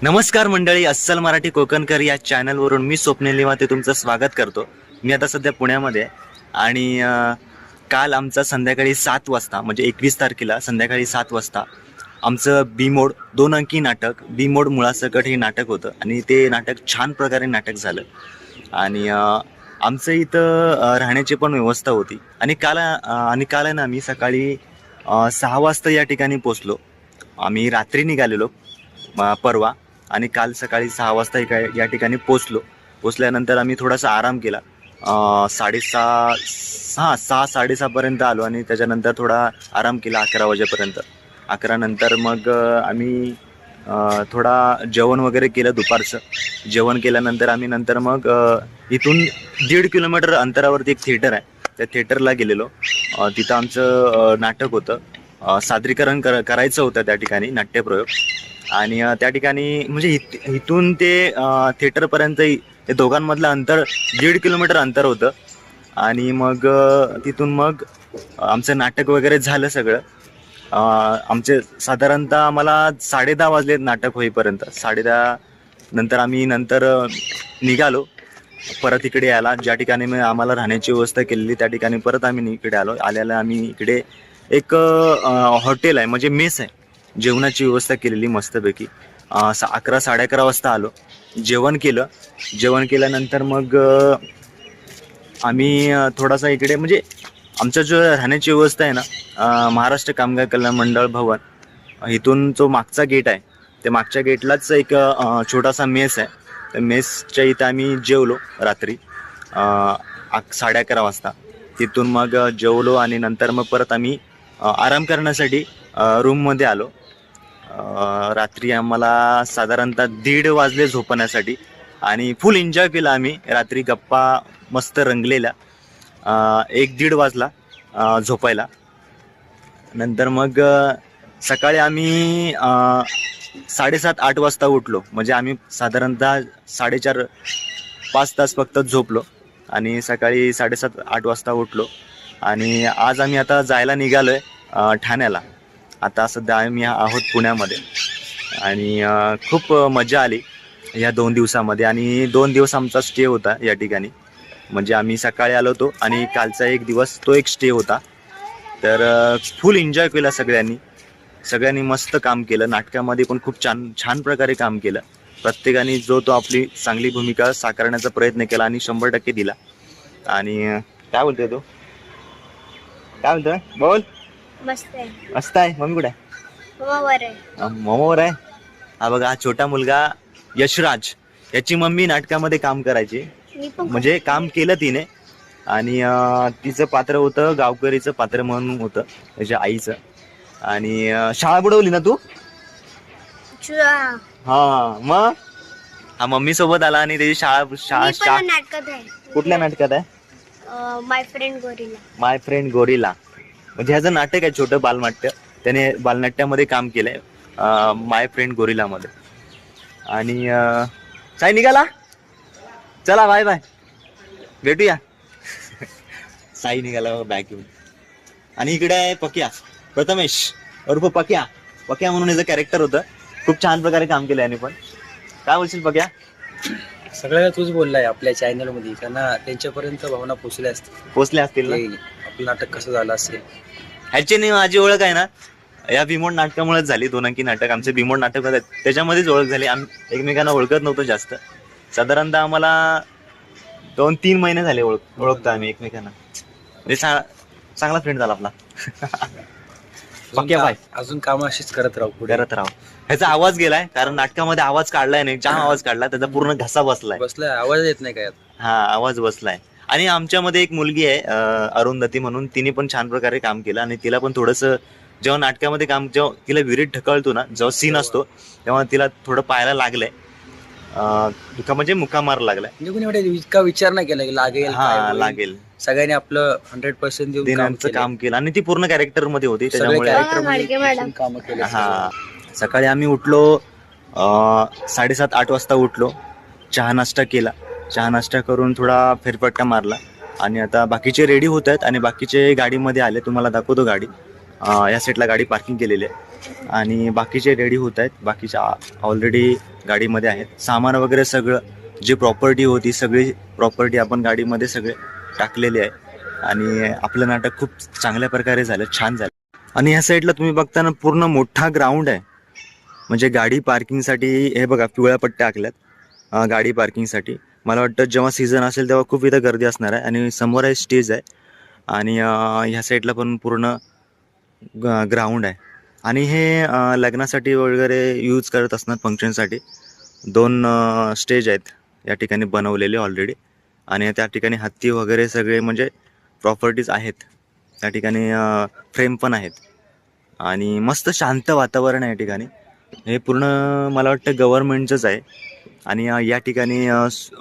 नमस्कार मंडळी, अस्सल मराठी कोकणकर या चॅनलवरून मी स्वप्नील निवाते तुमचं स्वागत करतो. मी आता सध्या पुण्यामध्ये आहे आणि काल आमचा संध्याकाळी 7 वाजता म्हणजे 21 तारखेला संध्याकाळी 7 वाजता आमचं बी-मोड 2 अंकी नाटक बी-मोड मुळासकट हे नाटक होतं आणि ते नाटक छान प्रकारे नाटक झालं. आणि आमचं इथं राहण्याची पण व्यवस्था होती आणि काल आहे ना, आम्ही सकाळी 6 वाजता या ठिकाणी पोचलो. आम्ही रात्री निघालेलो परवा आणि काल सकाळी 6 वाजता या ठिकाणी पोचल्यानंतर आम्ही थोडासा आराम केला. 6:30पर्यंत आलो आणि त्याच्यानंतर थोडा आराम केला 11 वाजेपर्यंत. 11 नंतर मग आम्ही थोडा जेवण वगैरे केलं दुपारचं. जेवण केल्यानंतर आम्ही नंतर मग इथून 1.5 किलोमीटर अंतरावरती एक थिएटर आहे, त्या थिएटरला गेलेलो. तिथं आमचं नाटक होतं, सादरीकरण करायचं होतं त्या ठिकाणी, नाट्यप्रयोग. आणि त्या ठिकाणी म्हणजे इथून ते थिएटरपर्यंत ते दोघांमधलं अंतर 1.5 किलोमीटर अंतर होतं. आणि मग तिथून मग आमचं नाटक वगैरे झालं सगळं. आमचे साधारणतः आम्हाला 10:30 वाजले नाटक होईपर्यंत. 10:30 नंतर आम्ही निघालो परत इकडे यायला. ज्या ठिकाणी मी आम्हाला राहण्याची व्यवस्था केलेली त्या ठिकाणी परत आम्ही इकडे आल्याला आम्ही इकडे एक हॉटेल आहे म्हणजे मेस आहे, जेवणाची व्यवस्था केलेली मस्तपैकी. 11 साडे 11 वाजता आलो, जेवण केल्यानंतर मग आम्ही थोडासा इकडे म्हणजे आमचं जो राहण्याची व्यवस्था आहे ना, महाराष्ट्र कामगार कल्याण मंडळ भवन इथून जो मागचा गेट आहे त्या मागच्या गेटलाच एक छोटासा मेस आहे. त्या मेसच्या इथं आम्ही जेवलो रात्री 11:30 वाजता. तिथून मग जेवलो आणि नंतर मग परत आम्ही आराम करण्यासाठी रूममध्ये आलो. रात्री आम्हाला साधारणतः 1:30 वाजले झोपण्यासाठी आणि फुल एन्जॉय केला आम्ही. रात्री गप्पा मस्त रंगलेल्या. 1-1:30 वाजला झोपायला. नंतर मग सकाळी आम्ही 7:30-8 वाजता उठलो. म्हणजे आम्ही साधारणतः 4.5 तास फक्त झोपलो आणि सकाळी 7:30-8 वाजता उठलो. आणि आज आम्ही आता जायला निघालोय ठाण्याला. आता सध्या आम्ही आहोत पुण्यामध्ये आणि खूप मजा आली या 2 दिवसामध्ये. आणि 2 दिवस आमचा स्टे होता या ठिकाणी. म्हणजे आम्ही सकाळी आलो होतो आणि कालचा एक दिवस तो एक स्टे होता. तर फुल एन्जॉय केला सगळ्यांनी मस्त काम केलं. नाटकामध्ये पण खूप छान प्रकारे काम केलं. प्रत्येकाने जो तो आपली चांगली भूमिका साकारण्याचा प्रयत्न केला आणि 100% दिला. आणि काय बोलतोय तू? काय बोलतोय? बोल. मस्त आहे. मम्मी कुठे आहे? मोमोवर आहे. हा बघा, हा छोटा मुलगा यशराज, याची मम्मी नाटकामध्ये काम करायची, म्हणजे काम केलं तिने. आणि तिचं पात्र होतं गावकरीचं पात्र म्हणून होतं त्याच्या आईचं. आणि शाळा बुडवली ना तू? हा, मग हा मम्मी सोबत आला आणि त्याची शाळा नाटकात आहे. कुठल्या नाटकात आहे? माय फ्रेंड गोरिला. म्हणजे ह्याचं नाटक आहे छोटं बालनाट्य. त्याने बालनाट्यामध्ये काम केलंय माय फ्रेंड गोरिला मध्ये. आणि साई निघाला, चला बाय बाय, भेटूया. साई निघाला बॅग घेऊन. आणि इकडे आहे पक्या, प्रथमेश उर्फ पक्या म्हणून याचं कॅरेक्टर होतं. खूप छान प्रकारे काम केलं याने पण. काय बोलशील पक्या? सगळ्याला तूच बोललाय आपल्या चॅनल मध्ये, त्यांना त्यांच्यापर्यंत भावना पोचल्या असतील ना. आपलं नाटक कसं झालं असेल. ह्याची माझी ओळख आहे ना या बी-मोड नाटकामुळेच झाली. 2 अंकी नाटक आमचे बी-मोड नाटक त्याच्यामध्येच ओळख झाली. आम्ही एकमेकांना ओळखत नव्हतो जास्त. साधारणतः आम्हाला 2-3 महिने झाले ओळखतो आम्ही एकमेकांना. म्हणजे चांगला फ्रेंड झाला आपला. पक्या बाय. अजून काम अशीच करत राहू. ह्याचा आवाज गेलाय कारण नाटकामध्ये आवाज काढलाय नाही, जाम आवाज काढला, त्याचा पूर्ण घसा बसलाय. आवाज येत नाही काय? हा, आवाज बसलाय. आणि आमच्यामध्ये एक मुलगी आहे अरुंधती म्हणून, तिने पण छान प्रकारे काम केलं. आणि तिला पण थोडंसं जेव्हा नाटकामध्ये जेव्हा तिला विहिरीत ढकलतो ना, जेव्हा सीन असतो तेव्हा तिला थोडं पाहायला लागलंय, म्हणजे मुका मार लागलाय. इतका विचार नाही केला की लागेल. सगळ्यांनी आपलं 100% देण्याचं काम केलं आणि ती पूर्ण कॅरेक्टर मध्ये होती त्याच्यामुळे. हा, सकाळी आम्ही उठलो 7:30-8 वाजता उठलो. चहा नाश्ता केला. चहा नाश्ता करून थोडा फेरफटका मारला आणि आता बाकीचे रेडी होत आहेत आणि बाकीचे गाडीमध्ये आले. तुम्हाला दाखवतो गाडी. या साईडला गाडी पार्किंग केलेली आहे आणि बाकीचे रेडी होत आहेत. बाकीच्या ऑलरेडी गाडीमध्ये आहेत. सामान वगैरे सगळं जी प्रॉपर्टी होती सगळी प्रॉपर्टी आपण गाडीमध्ये सगळे टाकलेली आहे आणि आपलं नाटक खूप चांगल्या प्रकारे झालं, छान झालं. आणि ह्या साईडला तुम्ही बघताना पूर्ण मोठा ग्राउंड आहे, म्हणजे गाडी पार्किंगसाठी. हे बघा पिवळ्या पट्ट्या आखल्यात गाडी पार्किंगसाठी. मला वाटतं जेव्हा सीझन असेल तेव्हा खूप इथं गर्दी असणार आहे. आणि समोर आहे स्टेज आहे आणि ह्या साईडला पण पूर्ण ग्राउंड आहे. आणि हे लग्नासाठी वगैरे यूज करत असणार, फंक्शनसाठी. 2 स्टेज आहेत या ठिकाणी बनवलेले ऑलरेडी आणि त्या ठिकाणी हत्ती वगैरे सगळे म्हणजे प्रॉपर्टीज आहेत. त्या ठिकाणी फ्रेम पण आहेत आणि मस्त शांत वातावरण आहे या ठिकाणी. हे पूर्ण मला वाटतं गव्हर्नमेंटचंच आहे. आणि या ठिकाणी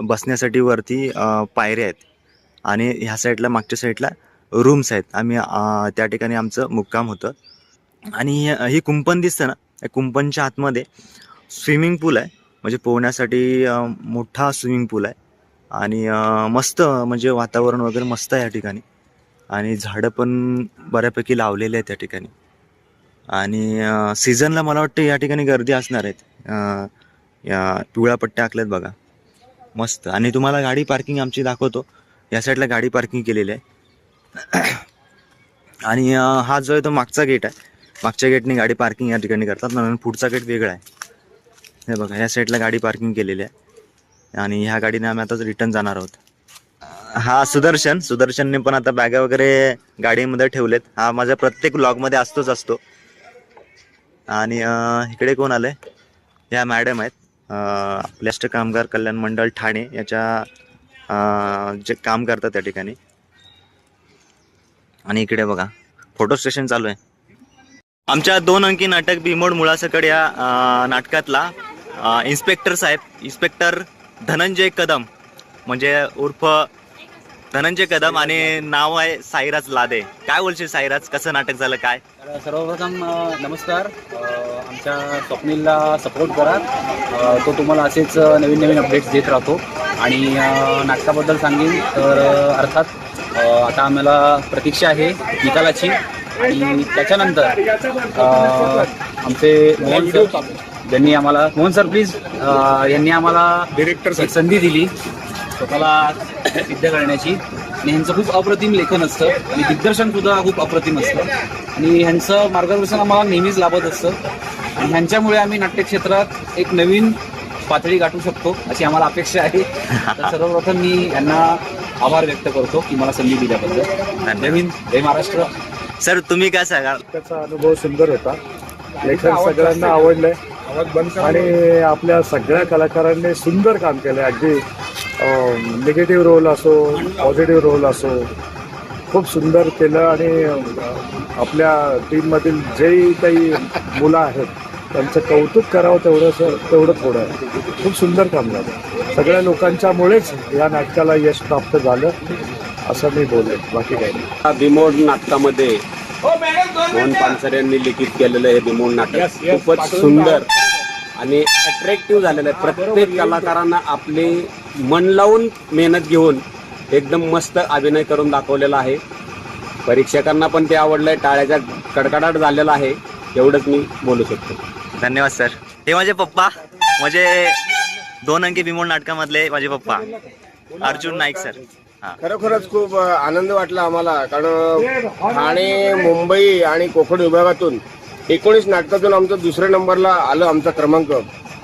बसण्यासाठी वरती पायऱ्या आहेत आणि ह्या साईडला मागच्या साईडला रूम्स आहेत. आम्ही त्या ठिकाणी आमचं मुक्काम होतं. आणि ही कुंपण दिसतं ना, या कुंपणच्या आतमध्ये स्विमिंग पूल आहे, म्हणजे पोहण्यासाठी मोठा स्विमिंग पूल आहे. आणि मस्त म्हणजे वातावरण वगैरे मस्त आहे या ठिकाणी. आणि झाडं पण बऱ्यापैकी लावलेले आहेत त्या ठिकाणी. आणि सीझनला मला वाटतं या ठिकाणी गर्दी असणार आहेत. या पिवळ्या पट्ट्या आखल्यात बघा, मस्त. आणि तुम्हाला गाडी पार्किंग आमची दाखवतो. या साईडला गाडी पार्किंग केलेली आहे. आणि हा जो आहे तो मागचा गेट आहे. मागच्या गेटने गाडी पार्किंग या ठिकाणी करतात आणि पुढचा गेट वेगळा आहे. हे बघा, या साईडला गाडी पार्किंग केलेली आहे आणि ह्या गाडीने आम्ही आताच रिटर्न जाणार आहोत. हा सुदर्शनने पण आता बॅगा वगैरे गाडीमध्ये ठेवलेत. हा माझ्या प्रत्येक व्लॉगमध्ये असतो. आणि इकडे कोण आलंय? ह्या मॅडम आहेत, आपल्या राष्ट्र कामगार कल्याण मंडळ ठाणे याच्या जे काम करतात त्या ठिकाणी. आणि इकडे बघा फोटो स्टेशन चालू आहे. आमच्या 2 अंकी नाटक भीमोड मुळासकट या नाटकातला इन्स्पेक्टर धनंजय कदम, म्हणजे उर्फ धनंजय कदम, आणि नाव आहे साईराज लादे. काय बोलशील साईराज, कसं नाटक झालं काय? सर्वप्रथम नमस्कार. आमच्या स्वप्नीलला सपोर्ट करा, तो तुम्हाला असेच नवीन अपडेट्स देत राहतो. आणि नाटकाबद्दल सांगेन तर अर्थात आता आम्हाला प्रतीक्षा आहे निकालाची. आणि त्याच्यानंतर आमचे मोहन सर यांनी आम्हाला यांनी आम्हाला डिरेक्टर एक संधी दिली स्वतःला सिद्ध करण्याची. आणि ह्यांचं खूप अप्रतिम लेखन असतं आणि दिग्दर्शन सुद्धा खूप अप्रतिम असतं आणि ह्यांचं मार्गदर्शन आम्हाला नेहमीच लाभत असतं. आणि ह्यांच्यामुळे आम्ही नाट्यक्षेत्रात एक नवीन पातळी गाठू शकतो अशी आम्हाला अपेक्षा आहे. तर सर्वप्रथम मी यांना आभार व्यक्त करतो की मला संधी दिल्याबद्दल. जय हिंद, जय महाराष्ट्र. सर तुम्ही काय सांगाल? त्याचा अनुभव सुंदर होता. लेखन सगळ्यांना आवडलंय आणि आपल्या सगळ्या कलाकारांनी सुंदर काम केलंय. अगदी निगेटिव्ह रोल असो, पॉझिटिव्ह रोल असो, खूप सुंदर केलं. आणि आपल्या टीममधील जे काही मुलं आहेत त्यांचं कौतुक करावं तेवढं थोडं आहे. खूप सुंदर काम झालं. सगळ्या लोकांच्यामुळेच या नाटकाला यश प्राप्त झालं असं मी बोलेन, बाकी काही नाही. भीमोड नाटकामध्ये मोहन पानसरे यांनी लिखित केलेलं हे भीमोड नाटक खूपच सुंदर आणि अट्रॅक्टिव्ह झालेलं आहे. प्रत्येक कलाकारांना आपले मन लावून मेहनत घेऊन एकदम मस्त अभिनय करून दाखवलेला आहे. परीक्षकांना पण ते आवडलंय, टाळ्याचा कडकडाट झालेला आहे. एवढंच मी बोलू शकतो. धन्यवाद सर. हे माझे पप्पा, म्हणजे 2 अंकी भीमोड नाटकामधले माझे पप्पा अर्जुन नाईक सर. खरोखरच खूप आनंद वाटला आम्हाला, कारण ठाणे, मुंबई आणि कोकण विभागातून 19 नाटकातून आमचं 2ऱ्या नंबरला आलं आमचा क्रमांक.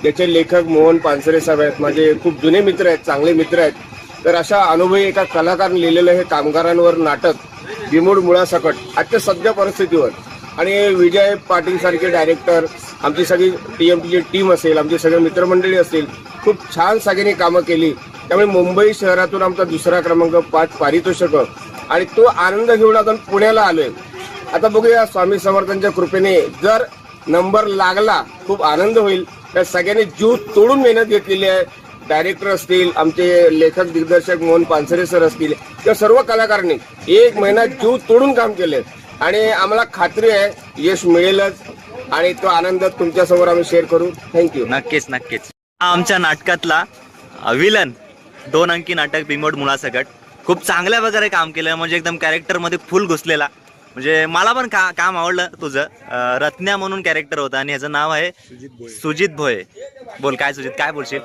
त्याचे लेखक मोहन पानसरे साहेब आहेत, माझे खूप जुने मित्र आहेत, चांगले मित्र आहेत. तर अशा अनुभवी एका कलाकाराने लिहिलेलं हे कामगारांवर नाटक भीमोड मुळासकट आजच्या सध्या परिस्थितीवर, आणि विजय पाटील सारखे डायरेक्टर, आमची सगळी TMTची टीम असेल, आमची सगळे मित्रमंडळी असतील, खूप छान सगळ्यांनी कामं केली. त्यामुळे मुंबई शहरातून आमचा 2रा क्रमांक, 5 पारितोषिकं, आणि तो आनंद घेऊन आपण पुण्याला आलोय. आता बघूया स्वामी समर्थांच्या कृपेने जर नंबर लागला खूप आनंद होईल. त्या सगळ्यांनी जीव तोडून मेहनत घेतलेली आहे. डायरेक्टर असतील, आमचे लेखक दिग्दर्शक मोहन पानसरे सर असतील, या सर्व कलाकारांनी 1 महिना जीव तोडून काम केले आणि आम्हाला खात्री आहे यश मिळेलच. आणि तो आनंद तुमच्यासमोर आम्ही शेअर करू. थँक्यू. नक्कीच. आमच्या नाटकातला विलन 2 अंकी नाटक भीमोड मुळासकट खूप चांगल्या प्रकारे काम केलं, म्हणजे एकदम कॅरेक्टरमध्ये फुल घुसलेला. म्हणजे मला पण काम आवडलं तुझं. रत्न्या म्हणून कॅरेक्टर होतं आणि ह्याचं नाव आहे सुजित भोये. बोल काय सुजित, काय बोलशील?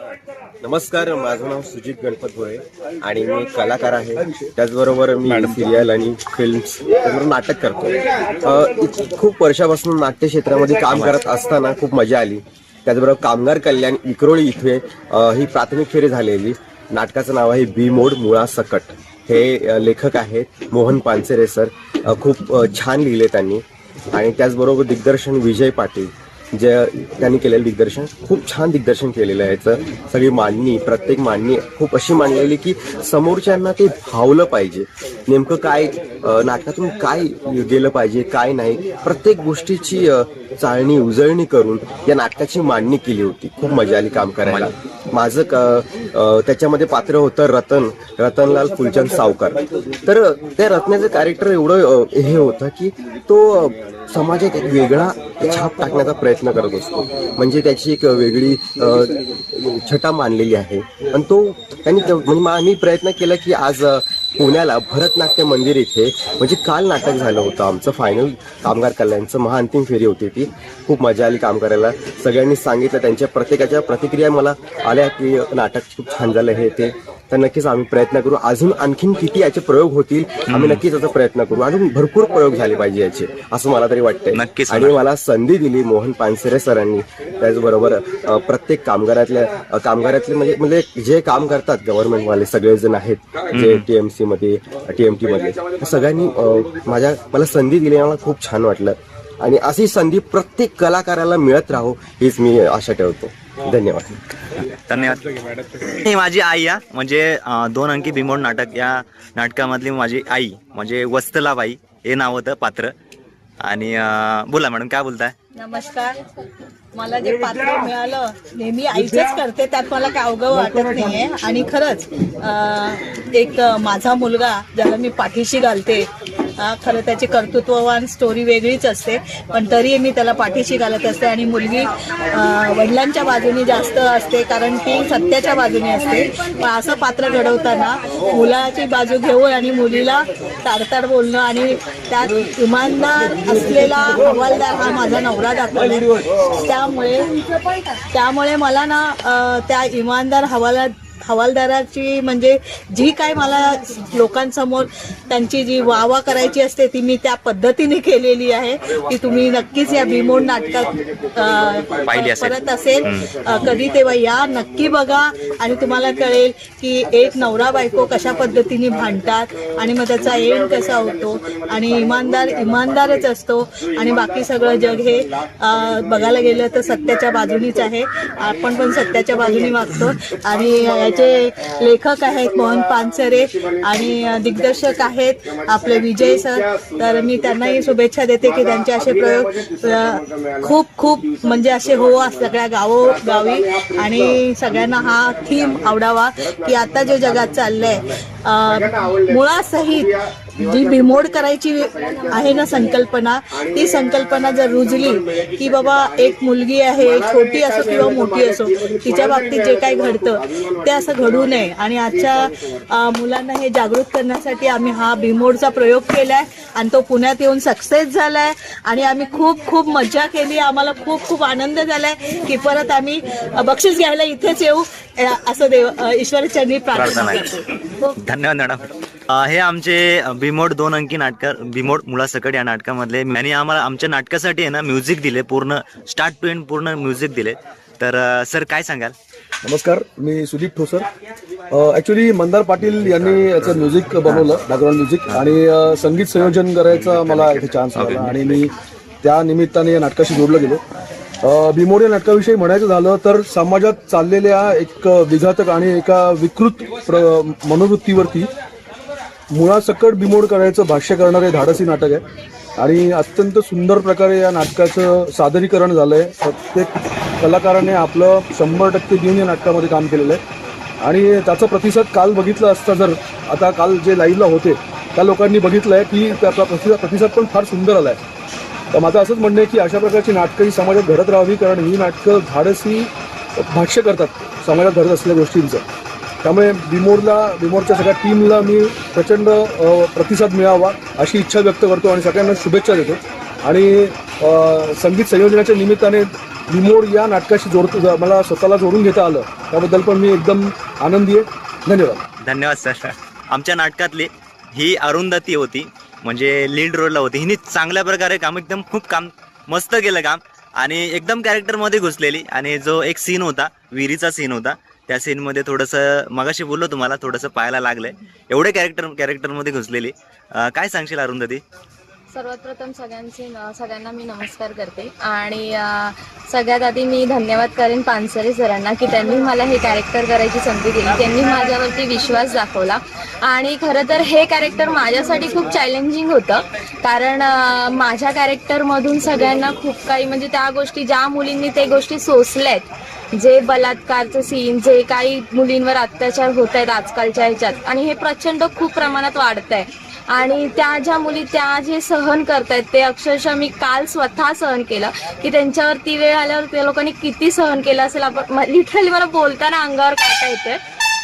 नमस्कार, माझं नाव सुजित गणपत भोये आणि मी कलाकार आहे. त्याचबरोबर मी सिरियल आणि फिल्म्स नाटक करतो. खूप वर्षापासून नाट्य क्षेत्रामध्ये काम करत असताना खूप मजा आली. त्याचबरोबर कामगार कल्याण विक्रोळी इथे ही प्राथमिक फेरी झालेली. नाटकाचं नाव आहे बी मोड मुळा सकट. हे लेखक आहेत मोहन पानसरे सर. खूप छान लिहिले त्यांनी. आणि त्याचबरोबर दिग्दर्शन विजय पाटील, जे त्यांनी केलेलं दिग्दर्शन खूप छान दिग्दर्शन केलेलं आहे. याचं सगळी मांडणी, प्रत्येक मांडणी खूप अशी मांडलेली की समोरच्यांना ते भावलं पाहिजे. नेमकं काय नाटकातून काय गेलं पाहिजे, काय नाही, प्रत्येक गोष्टीची चाळणी उजळणी करून या नाटकाची मांडणी केली होती. खूप मजा आली काम करायला. माझं त्याच्यामध्ये पात्र होतं रतनलाल फुलचंद सावकार. तर त्या रत्नाचं कॅरेक्टर एवढं हे होतं की तो समाजात एक वेगळा छाप टाकण्याचा प्रयत्न करत असतो. म्हणजे त्याची एक वेगळी छटा मांडलेली आहे. आणि तो म्हणजे मी प्रयत्न केला की आज पुण्याला भरतनाट्य मंदिर इथे, म्हणजे काल नाटक झालं होतं आमचं फायनल कामगार कल्याणचं, महाअंतिम फेरी होती ती. खूप मजा आली काम करायला. सगळ्यांनी सांगितलं, त्यांच्या प्रत्येकाच्या प्रतिक्रिया मला आल्या की नाटक खूप छान झालं हे ते. तर नक्कीच आम्ही प्रयत्न करू. अजून आणखीन किती याचे प्रयोग होतील आम्ही नक्कीच याचा प्रयत्न करू. अजून भरपूर प्रयोग झाले पाहिजे याचे, असं मला तरी वाटतंय. नक्कीच. आणि मला संधी दिली मोहन पानसरे सरांनी. त्याचबरोबर प्रत्येक कामगारातले म्हणजे जे काम करतात गव्हर्नमेंटवाले सगळेजण आहेत, जे TMT मध्ये सगळ्यांनी मला संधी दिली. मला खूप छान वाटलं. आणि अशी संधी प्रत्येक कलाकाराला मिळत राहो हीच मी आशा ठेवतो. धन्यवाद. धन्यवाद. ही माझी आई आहे, म्हणजे 2 अंकी भीमोड नाटक या नाटकामधली माझी आई म्हणजे वत्सलाबाई हे नाव होतं पात्र. आणि बोला मॅडम, काय बोलताय? नमस्कार. मला जे पात्र मिळालं नेहमी आईचंच करते, त्यात मला काय अवघड वाटत नाहीये. आणि खरंच एक माझा मुलगा ज्याला मी पाठीशी घालते, खरं त्याची कर्तृत्ववान स्टोरी वेगळीच असते, पण तरी मी त्याला पाठीशी घालत असते. आणि मुलगी वडिलांच्या बाजूनी जास्त असते, कारण ती सत्याच्या बाजूने असते. पण असं पात्र घडवताना मुलाची बाजू घेऊन आणि मुलीला ताडताड बोलणं आणि त्यात इमानदार असलेला हवालदार हा माझा नवरा दाखवला. त्यामुळे मला ना त्या इमानदार हवालदाराची म्हणजे जी काय मला लोकांसमोर त्यांची जी वाहवा करायची असते ती मी त्या पद्धतीने केलेली आहे. की तुम्ही नक्कीच या भीमोड नाटकात परत असेल कधी तेव्हा या, नक्की बघा आणि तुम्हाला कळेल की एक नवरा बायको कशा पद्धतीने भांडतात आणि मग त्याचा एंड कसा होतो. आणि इमानदारच असतो आणि बाकी सगळं जग हे बघायला गेलं तर सत्याच्या बाजूनीच आहे. आपण पण सत्याच्या बाजूनी वागतो. आणि चे लेखक आहेत मोहन पानसरे आणि दिग्दर्शक आहेत आपले विजय सर. तर मी त्यांनाही शुभेच्छा देते की त्यांचे असे प्रयोग खूप म्हणजे असे हो सगळ्या गावोगावी. आणि सगळ्यांना हा थीम आवडावा की आता जे जगात चाललंय मुळासहित जी बिमोड करायची आहे ना संकल्पना, ती संकल्पना जर रुजली की बाबा एक मुलगी आहे, छोटी असो किंवा मोठी असो, तिच्या बाबतीत जे काही घडतं ते असं घडू नये. आणि आजच्या मुलांना हे जागृत करण्यासाठी आम्ही हा बिमोडचा प्रयोग केलाय आणि तो पुण्यात येऊन सक्सेस झालाय. आणि आम्ही खूप मजा केली. आम्हाला खूप आनंद झालाय की परत आम्ही बक्षीस घ्यायला इथेच येऊ असं ईश्वरचरणी प्रार्थना करतो. धन्यवाद मॅडम. हे आमचे भीमोड 2 अंकी नाटक भीमोड मुळासकट या नाटकामधले आणि आम्हाला आमच्या नाटकासाठी आहे ना म्युझिक दिले, पूर्ण स्टार्ट टू एंड पूर्ण म्युझिक दिले. तर सर काय सांगाल? नमस्कार, मी सुदीप ठोसर. ॲक्च्युली मंदार पाटील यांनी याचं म्युझिक बनवलं, बॅकग्राऊंड म्युझिक, आणि संगीत संयोजन करायचा मला इथे चान्स मिळाला आणि मी त्या निमित्ताने या नाटकाशी जोडलं गेलो. भीमोड या नाटकाविषयी म्हणायचं झालं तर समाजात चाललेल्या एक विघातक आणि एका विकृत मनोवृत्तीवरती मुळासकट बिमोड करायचं भाष्य करणारे धाडसी नाटक आहे. आणि अत्यंत सुंदर प्रकारे या नाटकाचं सादरीकरण झालंय. प्रत्येक कलाकाराने आपलं 100% देऊन या नाटकामध्ये काम केलेलं आहे. आणि त्याचा प्रतिसाद काल बघितला असता, जर आता काल जे लाईव्हला होते त्या लोकांनी बघितलंय की त्याचा प्रतिसाद पण फार सुंदर आलाय. तर माझं असंच म्हणणं आहे की अशा प्रकारची नाटकं ही समाजात घडत राहावी, कारण ही नाटकं धाडसी भाष्य करतात समाजात घडत असलेल्या गोष्टींचं. त्यामुळे बिमोरच्या सगळ्या टीमला मी प्रचंड प्रतिसाद मिळावा अशी इच्छा व्यक्त करतो आणि सगळ्यांना शुभेच्छा देतो. आणि संगीत संयोजनाच्या निमित्ताने बिमोर या नाटकाशी मला स्वतःला जोडून घेता आलं त्याबद्दल पण मी एकदम आनंदी आहे. धन्यवाद. धन्यवाद सर. आमच्या नाटकातली ही अरुंधती होती, म्हणजे लीड रोलला होती. हिने चांगल्या प्रकारे एकदम खूप काम मस्त केलं काम आणि एकदम कॅरेक्टरमध्ये घुसलेली. आणि जो एक सीन होता, विहिरीचा सीन होता, त्या सीनमध्ये थोडंसं मगाशी बोललो तुम्हाला थोडंसं पाहायला लागलंय. एवढे कॅरेक्टरमध्ये घुसलेली. काय सांगशील अरुंधती? सर्वात प्रथम सगळ्यांना मी नमस्कार करते आणि सगळ्यात आधी मी धन्यवाद करेन पानसरे सरांना की त्यांनी मला हे कॅरेक्टर करायची संधी दिली. त्यांनी माझ्यावरती विश्वास दाखवला आणि खरं तर हे कॅरेक्टर माझ्यासाठी खूप चॅलेंजिंग होतं, कारण माझ्या कॅरेक्टरमधून सगळ्यांना खूप काही म्हणजे त्या गोष्टी ज्या मुलींनी ते गोष्टी सोसल्यात, जे बलात्कारचं सीन, जे काही मुलींवर अत्याचार होत आहेत आजकालच्या ह्याच्यात, आणि हे प्रचंड खूप प्रमाणात वाढत आहे. आणि त्या ज्या मुली त्या जे सहन करतायत ते अक्षरशः मी काल स्वतः सहन केलं की त्यांच्यावरती वेळ आल्यावर त्या लोकांनी किती सहन केलं असेल. आपण लिटरली मला बोलताना अंगावर काटा येतोय.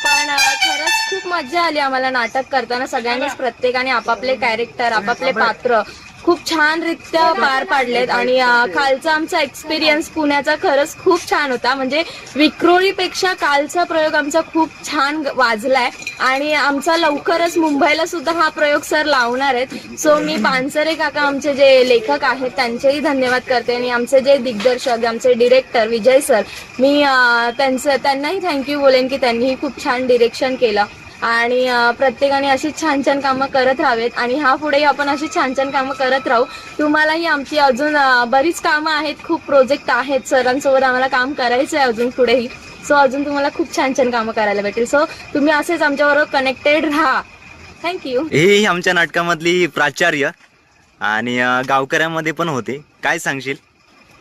पण खरंच खूप मजा आली आम्हाला नाटक करताना. सगळ्यांनीच प्रत्येकाने आपापले कॅरेक्टर, आपापले पात्र खूप छानरित्या पार पाडलेत. आणि कालचा आमचा एक्सपिरियन्स पुण्याचा खरंच खूप छान होता. म्हणजे विक्रोळीपेक्षा कालचा प्रयोग आमचा खूप छान वाजलाय आणि आमचा लवकरच मुंबईला सुद्धा हा प्रयोग सर लावणार आहेत. सो मी पानसरे काका आमचे जे लेखक आहेत त्यांचेही धन्यवाद करते आणि आमचे जे दिग्दर्शक, आमचे डिरेक्टर विजय सर, मी त्यांनाही थँक्यू बोलेन की त्यांनीही खूप छान डिरेक्शन केलं. आणि प्रत्येकाने अशीच छान छान कामं करत राहावेत आणि हा पुढेही आपण अशी छान छान कामं करत राहू. तुम्हालाही आमची अजून बरीच कामं आहेत, खूप प्रोजेक्ट आहेत, सरांसोबत आम्हाला काम करायचं आहे अजून पुढेही. सो अजून तुम्हाला खूप छान छान कामं करायला भेटेल. सो तुम्ही असेच आमच्याबरोबर कनेक्टेड राहा. थँक्यू. ही आमच्या नाटकामधली प्राचार्य आणि गावकऱ्यांमध्ये पण होते. काय सांगशील?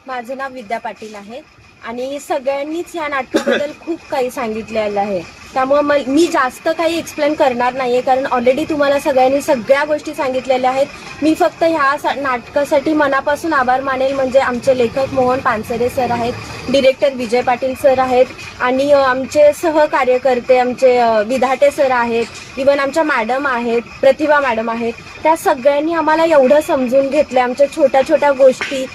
माझं नाव विद्या पाटील आहे आणि सगळ्यांनीच या नाटकाबद्दल खूप काही सांगितलेलं आहे, त्यामुळे मी जास्त काही एक्सप्लेन करणार नाहीये कारण ऑलरेडी तुम्हाला सगळ्यांनी सगळ्या गोष्टी सांगितलेल्या आहेत. मी फक्त ह्या नाटकासाठी मनापासून आभार मानेल म्हणजे आमचे लेखक मोहन पानसरे सर आहेत, डिरेक्टर विजय पाटील सर आहेत आणि आमचे सहकार्यकर्ते आमचे विधाटे सर आहेत, इवन आमच्या मॅडम आहेत, प्रतिभा मॅडम आहेत. त्या सगळ्यांनी आम्हाला एवढं समजून घेतलं, आमच्या छोट्या छोट्या गोष्टी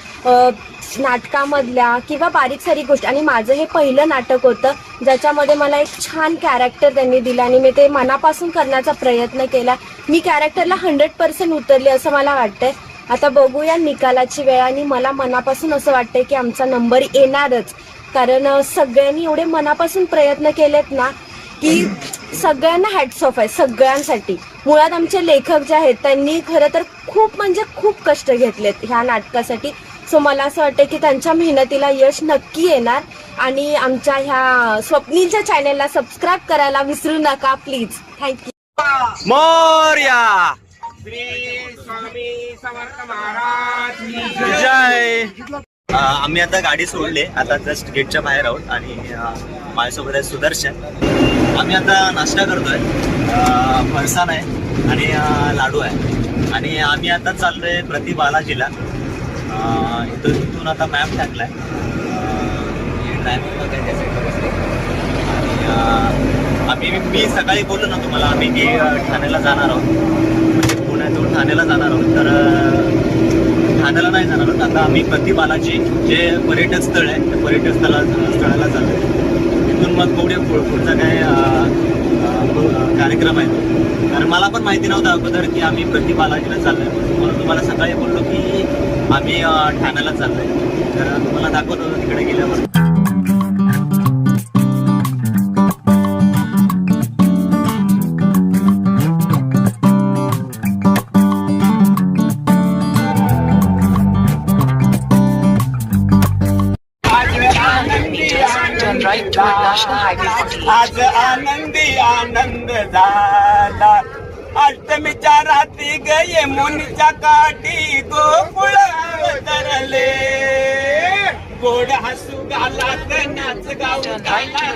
नाटकामधल्या किंवा बारीक सारीक गोष्टी. आणि माझं हे पहिलं नाटक होतं ज्याच्यामध्ये मला एक छान कॅरेक्टर त्यांनी दिलं आणि मी ते मनापासून करण्याचा प्रयत्न केला. मी कॅरेक्टरला 100% उतरली असं मला वाटतंय. आता बघूया निकालाची वेळ आणि मला मनापासून असं वाटतंय की आमचा नंबर येणारच, कारण सगळ्यांनी एवढे मनापासून प्रयत्न केलेत ना की सगळ्यांना हॅट्स ऑफ आहे सगळ्यांसाठी. मुळात आमचे लेखक जे आहेत त्यांनी खरं तर खूप म्हणजे खूप कष्ट घेतलेत ह्या नाटकासाठी. सो मला असं वाटतं की त्यांच्या मेहनतीला यश नक्की येणार. आणि आमच्या ह्या स्वप्नीलच्या चॅनलला सबस्क्राईब करायला विसरू नका प्लीज. थँक्यू. मोरया जय. आम्ही आता गाडी सोडले, आता जस्ट गेटच्या बाहेर आहोत आणि माझ्यासोबत आहे सुदर्शन. आम्ही आता नाश्ता करतोय, फरसाण आहे आणि लाडू आहे आणि आम्ही आता चाललोय प्रति बालाजीला. इथून आता मॅप टाकलाय, ड्रायव्हर वगैरे त्या साईडला बसले. आणि मी सकाळी बोललो ना तुम्हाला आम्ही की ठाण्याला जाणार आहोत, म्हणजे पुण्यातून ठाण्याला जाणार आहोत. तर ठाण्याला नाही जाणार आहोत, आता आम्ही प्रति बालाजी जे पर्यटन स्थळ आहे त्या पर्यटन स्थळाला चाललो. तिथून मग पुढचा काय कार्यक्रम आहे, कारण मला पण माहिती नव्हतं अगोदर की आम्ही प्रति बालाजीला चाललोय. म्हणून तुम्हाला सकाळी बोललो की आम्ही ठाण्याला चाललोय, तर तुम्हाला दाखवत होतो तिकडे गेल्यावर. आज आनंदी आनंद झाला, अष्टमीच्या रात्री गये मुनीच्या काठी गोकुळ अवतरले. गोड हसू गालात नाच गाऊ गाणं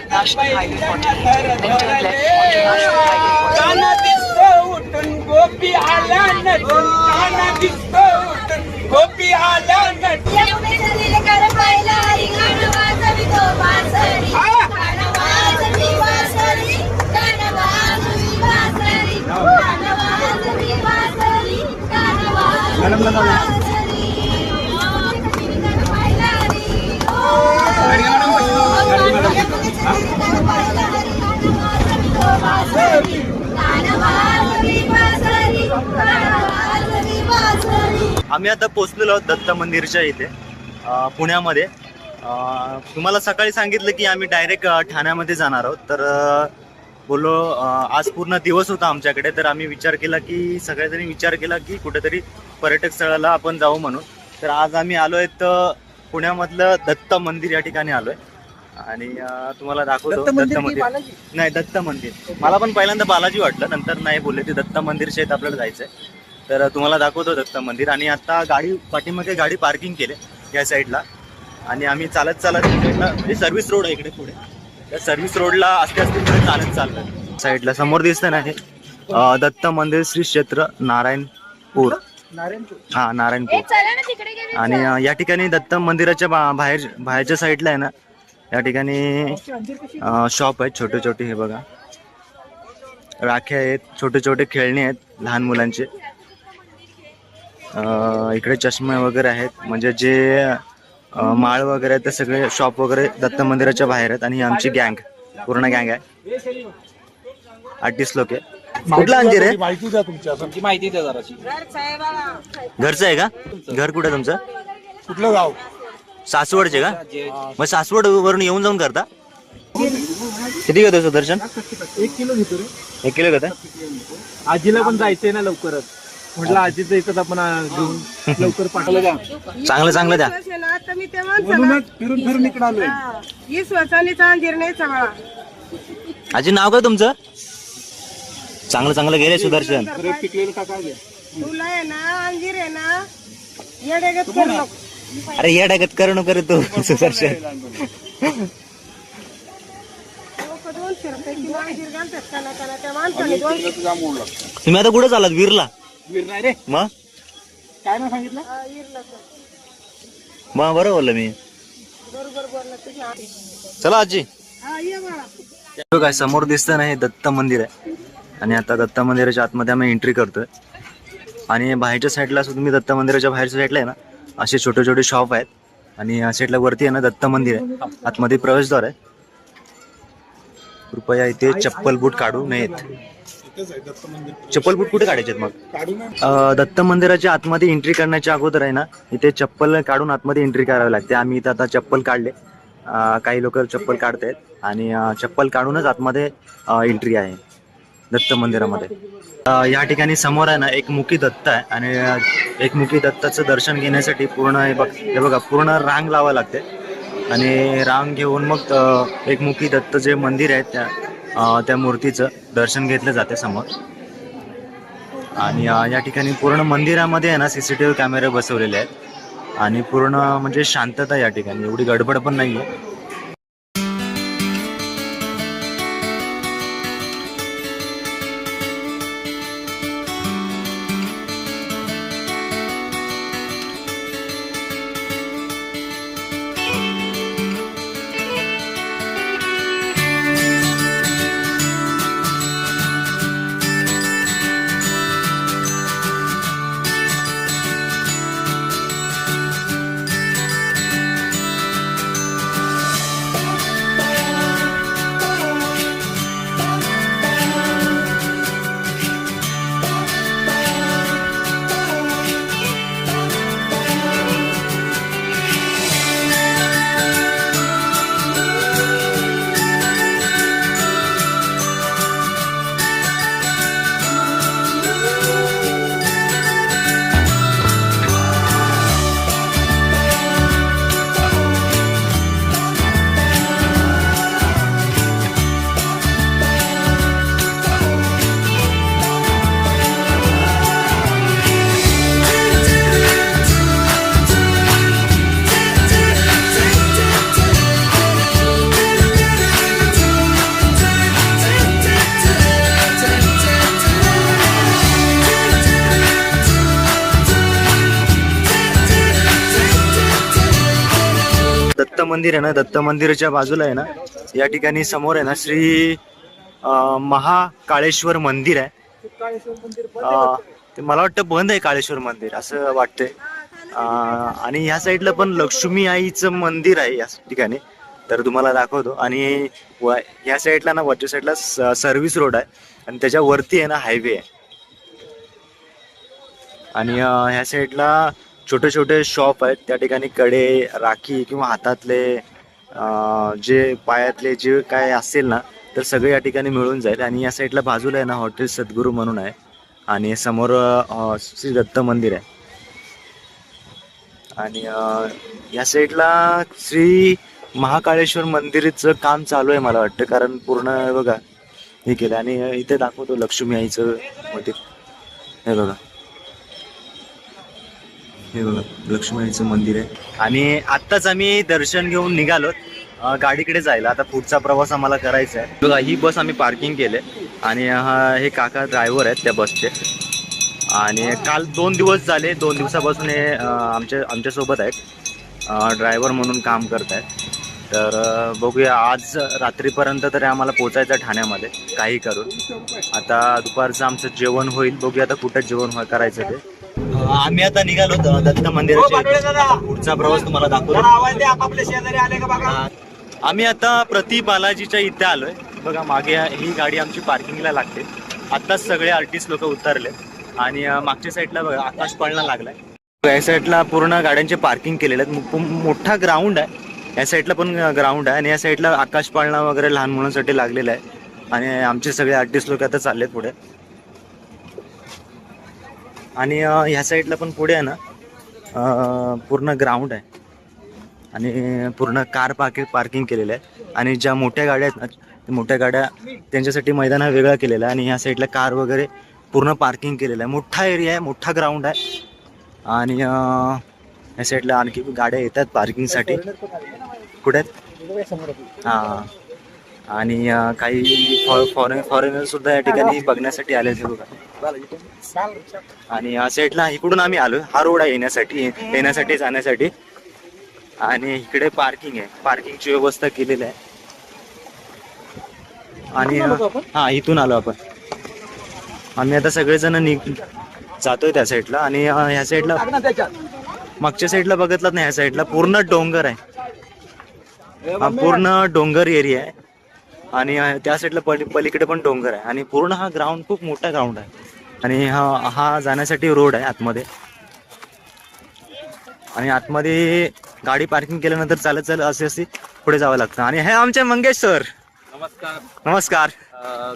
दिसतो उठून गोपी आल्या नटून, गाणं दिसतो उठून गोपी आल्या नटून. आम्ही आता पोहोचलेलो आहोत दत्त मंदिरच्या इथे पुण्यामध्ये. तुम्हाला सकाळी सांगितलं की आम्ही डायरेक्ट ठाण्यामध्ये जाणार आहोत. तर बोललो आज पूर्ण दिवस होता आमच्याकडे, तर आम्ही विचार केला की सगळ्याजणी विचार केला की कुठेतरी पर्यटक स्थळाला आपण जाऊ म्हणून. तर आज आम्ही आलोय तर पुण्यामधलं दत्त मंदिर या ठिकाणी आलोय आणि तुम्हाला दाखवतो. दत्त मंदिर नाही, दत्त मंदिर. मला पण पहिल्यांदा बालाजी वाटलं, नंतर नाही बोलले ते दत्त मंदिरच्या इथे आपल्याला जायचंय. तर तुम्हाला दाखवतो दत्त मंदिर. आणि आता गाडी पाठीमागे गाडी पार्किंग केले या साईडला आणि आम्ही चालत म्हणजे सर्व्हिस रोड आहे इकडे पुढे, त्या सर्व्हिस रोडला असते पुढे चालत चाललं. साईडला समोर दिसतं ना हे दत्त मंदिर श्री क्षेत्र नारायणपूर. हा, नारायणपूर. आणि या ठिकाणी दत्त मंदिराच्या बाहेरच्या साईडला आहे ना, या ठिकाणी शॉप आहेत छोटे छोटे. हे बघा, राख्या आहेत, छोटे छोटे खेळणी आहेत लहान मुलांचे. इकडे चष्मे वगैरे आहेत, म्हणजे जे माळ वगैरे आहेत ते सगळे शॉप वगैरे दत्त मंदिराच्या बाहेर आहेत. आणि आमची गँग, पूर्ण गँग आहे, 38 लोक आहे. कुठला अंजीर आहे? तुमची माहिती द्या जराशी. घरचं आहे का? घर कुठे तुमचं? कुठलं गाव? सासवडचे का? मग सासवड वरून येऊन जाऊन करता? किती घेतो सुदर्शन? 1 किलो घेतो रे. 1 किलो घेता? आजीला पण जायचंय ना लवकरच, म्हटलं आजीचं इथं आपण लवकर पाठवलं द्या. चांगलं चांगलं द्या. म्हणूनच फिरून फिरून इकडे आलोय. आजी नाव काय तुमचं? चांगलं चांगलं गेले सुदर्शन. पिकलेलं का काय? तुला आहे ना, अंजीर आहे ना, येड्यागत करू नको. अरे या डागत करू नको रे तू सुदर्शन. तुम्ही आता कुठे चालात? वीरला? नाही रे, मग काय नाही सांगितलं. मग बरं बोललं मी. चला आजी. काय समोर दिसतं ना, हे दत्त मंदिर आहे. आणि आता दत्त मंदिराच्या आतमध्ये आम्ही एंट्री करतोय. आणि बाहेरच्या साईडला तुम्ही दत्त मंदिराच्या बाहेरच्या साईडला आहे ना, असे छोटे छोटे शॉप आहेत. आणि साईडला वरती आहे ना दत्त मंदिर आहे, आतमध्ये प्रवेशद्वार आहे. कृपया इथे चप्पल बूट काढू नयेत. चप्पल बूट कुठे काढायचे मग? दत्त मंदिराच्या आतमध्ये एंट्री करण्याच्या अगोदर आहे ना, इथे चप्पल काढून आतमध्ये एंट्री करावी लागते. आम्ही इथे आता चप्पल काढले, काही लोक चप्पल काढतायत आणि चप्पल काढूनच आतमध्ये एंट्री आहे दत्त मंदिरामध्ये. या ठिकाणी समोर आहे ना एक मुखी दत्त आहे आणि एक मुखी दत्ताचं दर्शन घेण्यासाठी पूर्ण हे बघा पूर्ण रांग लावावी लागते. आणि रांग घेऊन मग एक मुखी दत्त जे मंदिर आहे त्या मूर्तीचं दर्शन घेतलं जाते समोर. आणि या ठिकाणी पूर्ण मंदिरामध्ये आहे ना CCTV कॅमेरे बसवलेले आहेत आणि पूर्ण म्हणजे शांतता या ठिकाणी, एवढी गडबड पण नाही आहे. दत्त मंदिर आहे ना, दत्त मंदिराच्या बाजूला आहे ना, या ठिकाणी समोर आहे ना श्री महाकाळेश्वर मंदिर आहे. ते मला वाटतं बंद आहे काळेश्वर मंदिर असं वाटतंय. आणि ह्या साईडला पण लक्ष्मी आईचं मंदिर आहे या ठिकाणी, तर तुम्हाला दाखवतो. आणि ह्या साईडला ना वरच्या साईडला सर्व्हिस रोड आहे आणि त्याच्यावरती आहे ना हायवे आहे. आणि ह्या साईडला छोटे छोटे शॉप आहेत, त्या ठिकाणी कडे, राखी किंवा हातातले जे पायातले जे काय असेल ना तर सगळे या ठिकाणी मिळून जाईल. आणि या साईडला बाजूला आहे ना हॉटेल सद्गुरू म्हणून आहे आणि समोर श्री दत्त मंदिर आहे. आणि या साईडला श्री महाकाळेश्वर मंदिरचं काम चालू आहे मला वाटतं, कारण पूर्ण बघा हे केलं. आणि इथे दाखवतो लक्ष्मी आईचं मंदिर, हे बघा, हे बघा लक्ष्मी आईचं मंदिर आहे. आणि आत्ताच आम्ही दर्शन घेऊन निघालो गाडीकडे जायला. आता पुढचा प्रवास आम्हाला करायचा आहे. बघा ही बस आम्ही पार्किंग केले आणि हे काका ड्रायव्हर आहेत त्या बसचे. आणि काल 2 दिवस झाले, 2 दिवसापासून हे आमच्यासोबत आहेत, ड्रायव्हर म्हणून काम करत आहेत. तर बघूया आज रात्रीपर्यंत तरी आम्हाला पोचायचं ठाण्यामध्ये काही करून. आता दुपारचं आमचं जेवण होईल, बघूया आता कुठं जेवण करायचं ते. आम्ही आता निघालो दत्त मंदिराच्या, पुढचा प्रवास तुम्हाला दाखवतो. आम्ही आता प्रति बालाजीच्या इथे आलोय. बघा मागे ही गाडी आमची पार्किंगला लागते. आत्ताच सगळे आर्टिस्ट लोक उतरले आणि मागच्या साईडला बघा आकाश पाळणा लागलाय. या साईडला पूर्ण गाड्यांचे पार्किंग केलेले आहेत. मोठा ग्राउंड आहे, या साईडला पण ग्राउंड आहे आणि या साईडला आकाश पाळणा वगैरे लहान मुलांसाठी लागलेला आहे. आणि आमचे सगळे आर्टिस्ट लोक आता चाललेत पुढे. आणि ह्या साईडला पण पुढे आहे ना पूर्ण ग्राउंड आहे आणि पूर्ण कार पार्किंग केलेलं आहे. आणि ज्या मोठ्या गाड्या आहेत ना, त्या मोठ्या गाड्या त्यांच्यासाठी मैदान हा वेगळा केलेला आहे. आणि ह्या साईडला कार वगैरे पूर्ण पार्किंग केलेलं आहे. मोठा एरिया आहे, मोठा ग्राउंड आहे. आणि ह्या साईडला आणखी गाड्या येतात पार्किंगसाठी. कुठे आहेत? हां. आणि काही फॉरेनर सुद्धा या ठिकाणी बघण्यासाठी आले ते बघा. आणि या साईडला इकडून आम्ही आलो, हा रोड आहे येण्यासाठी जाण्यासाठी. आणि इकडे पार्किंग आहे, पार्किंगची व्यवस्था केलेली आहे. आणि हा इथून आलो आपण. आम्ही आता सगळेजण जातोय त्या साईडला. आणि ह्या साईडला मागच्या साईडला बघितलं ना, ह्या साईडला पूर्ण डोंगर आहे, हा पूर्ण डोंगर एरिया आहे. आणि त्या साईडला पलीकडे पण डोंगर आहे. आणि पूर्ण हा ग्राउंड खूप मोठा ग्राउंड आहे. आणि हा जाण्यासाठी रोड आहे आतमध्ये. आणि आतमध्ये गाडी पार्किंग केल्यानंतर चालत असे पुढे जावं लागतं. आणि हे आमचे मंगेश सर. नमस्कार. नमस्कार.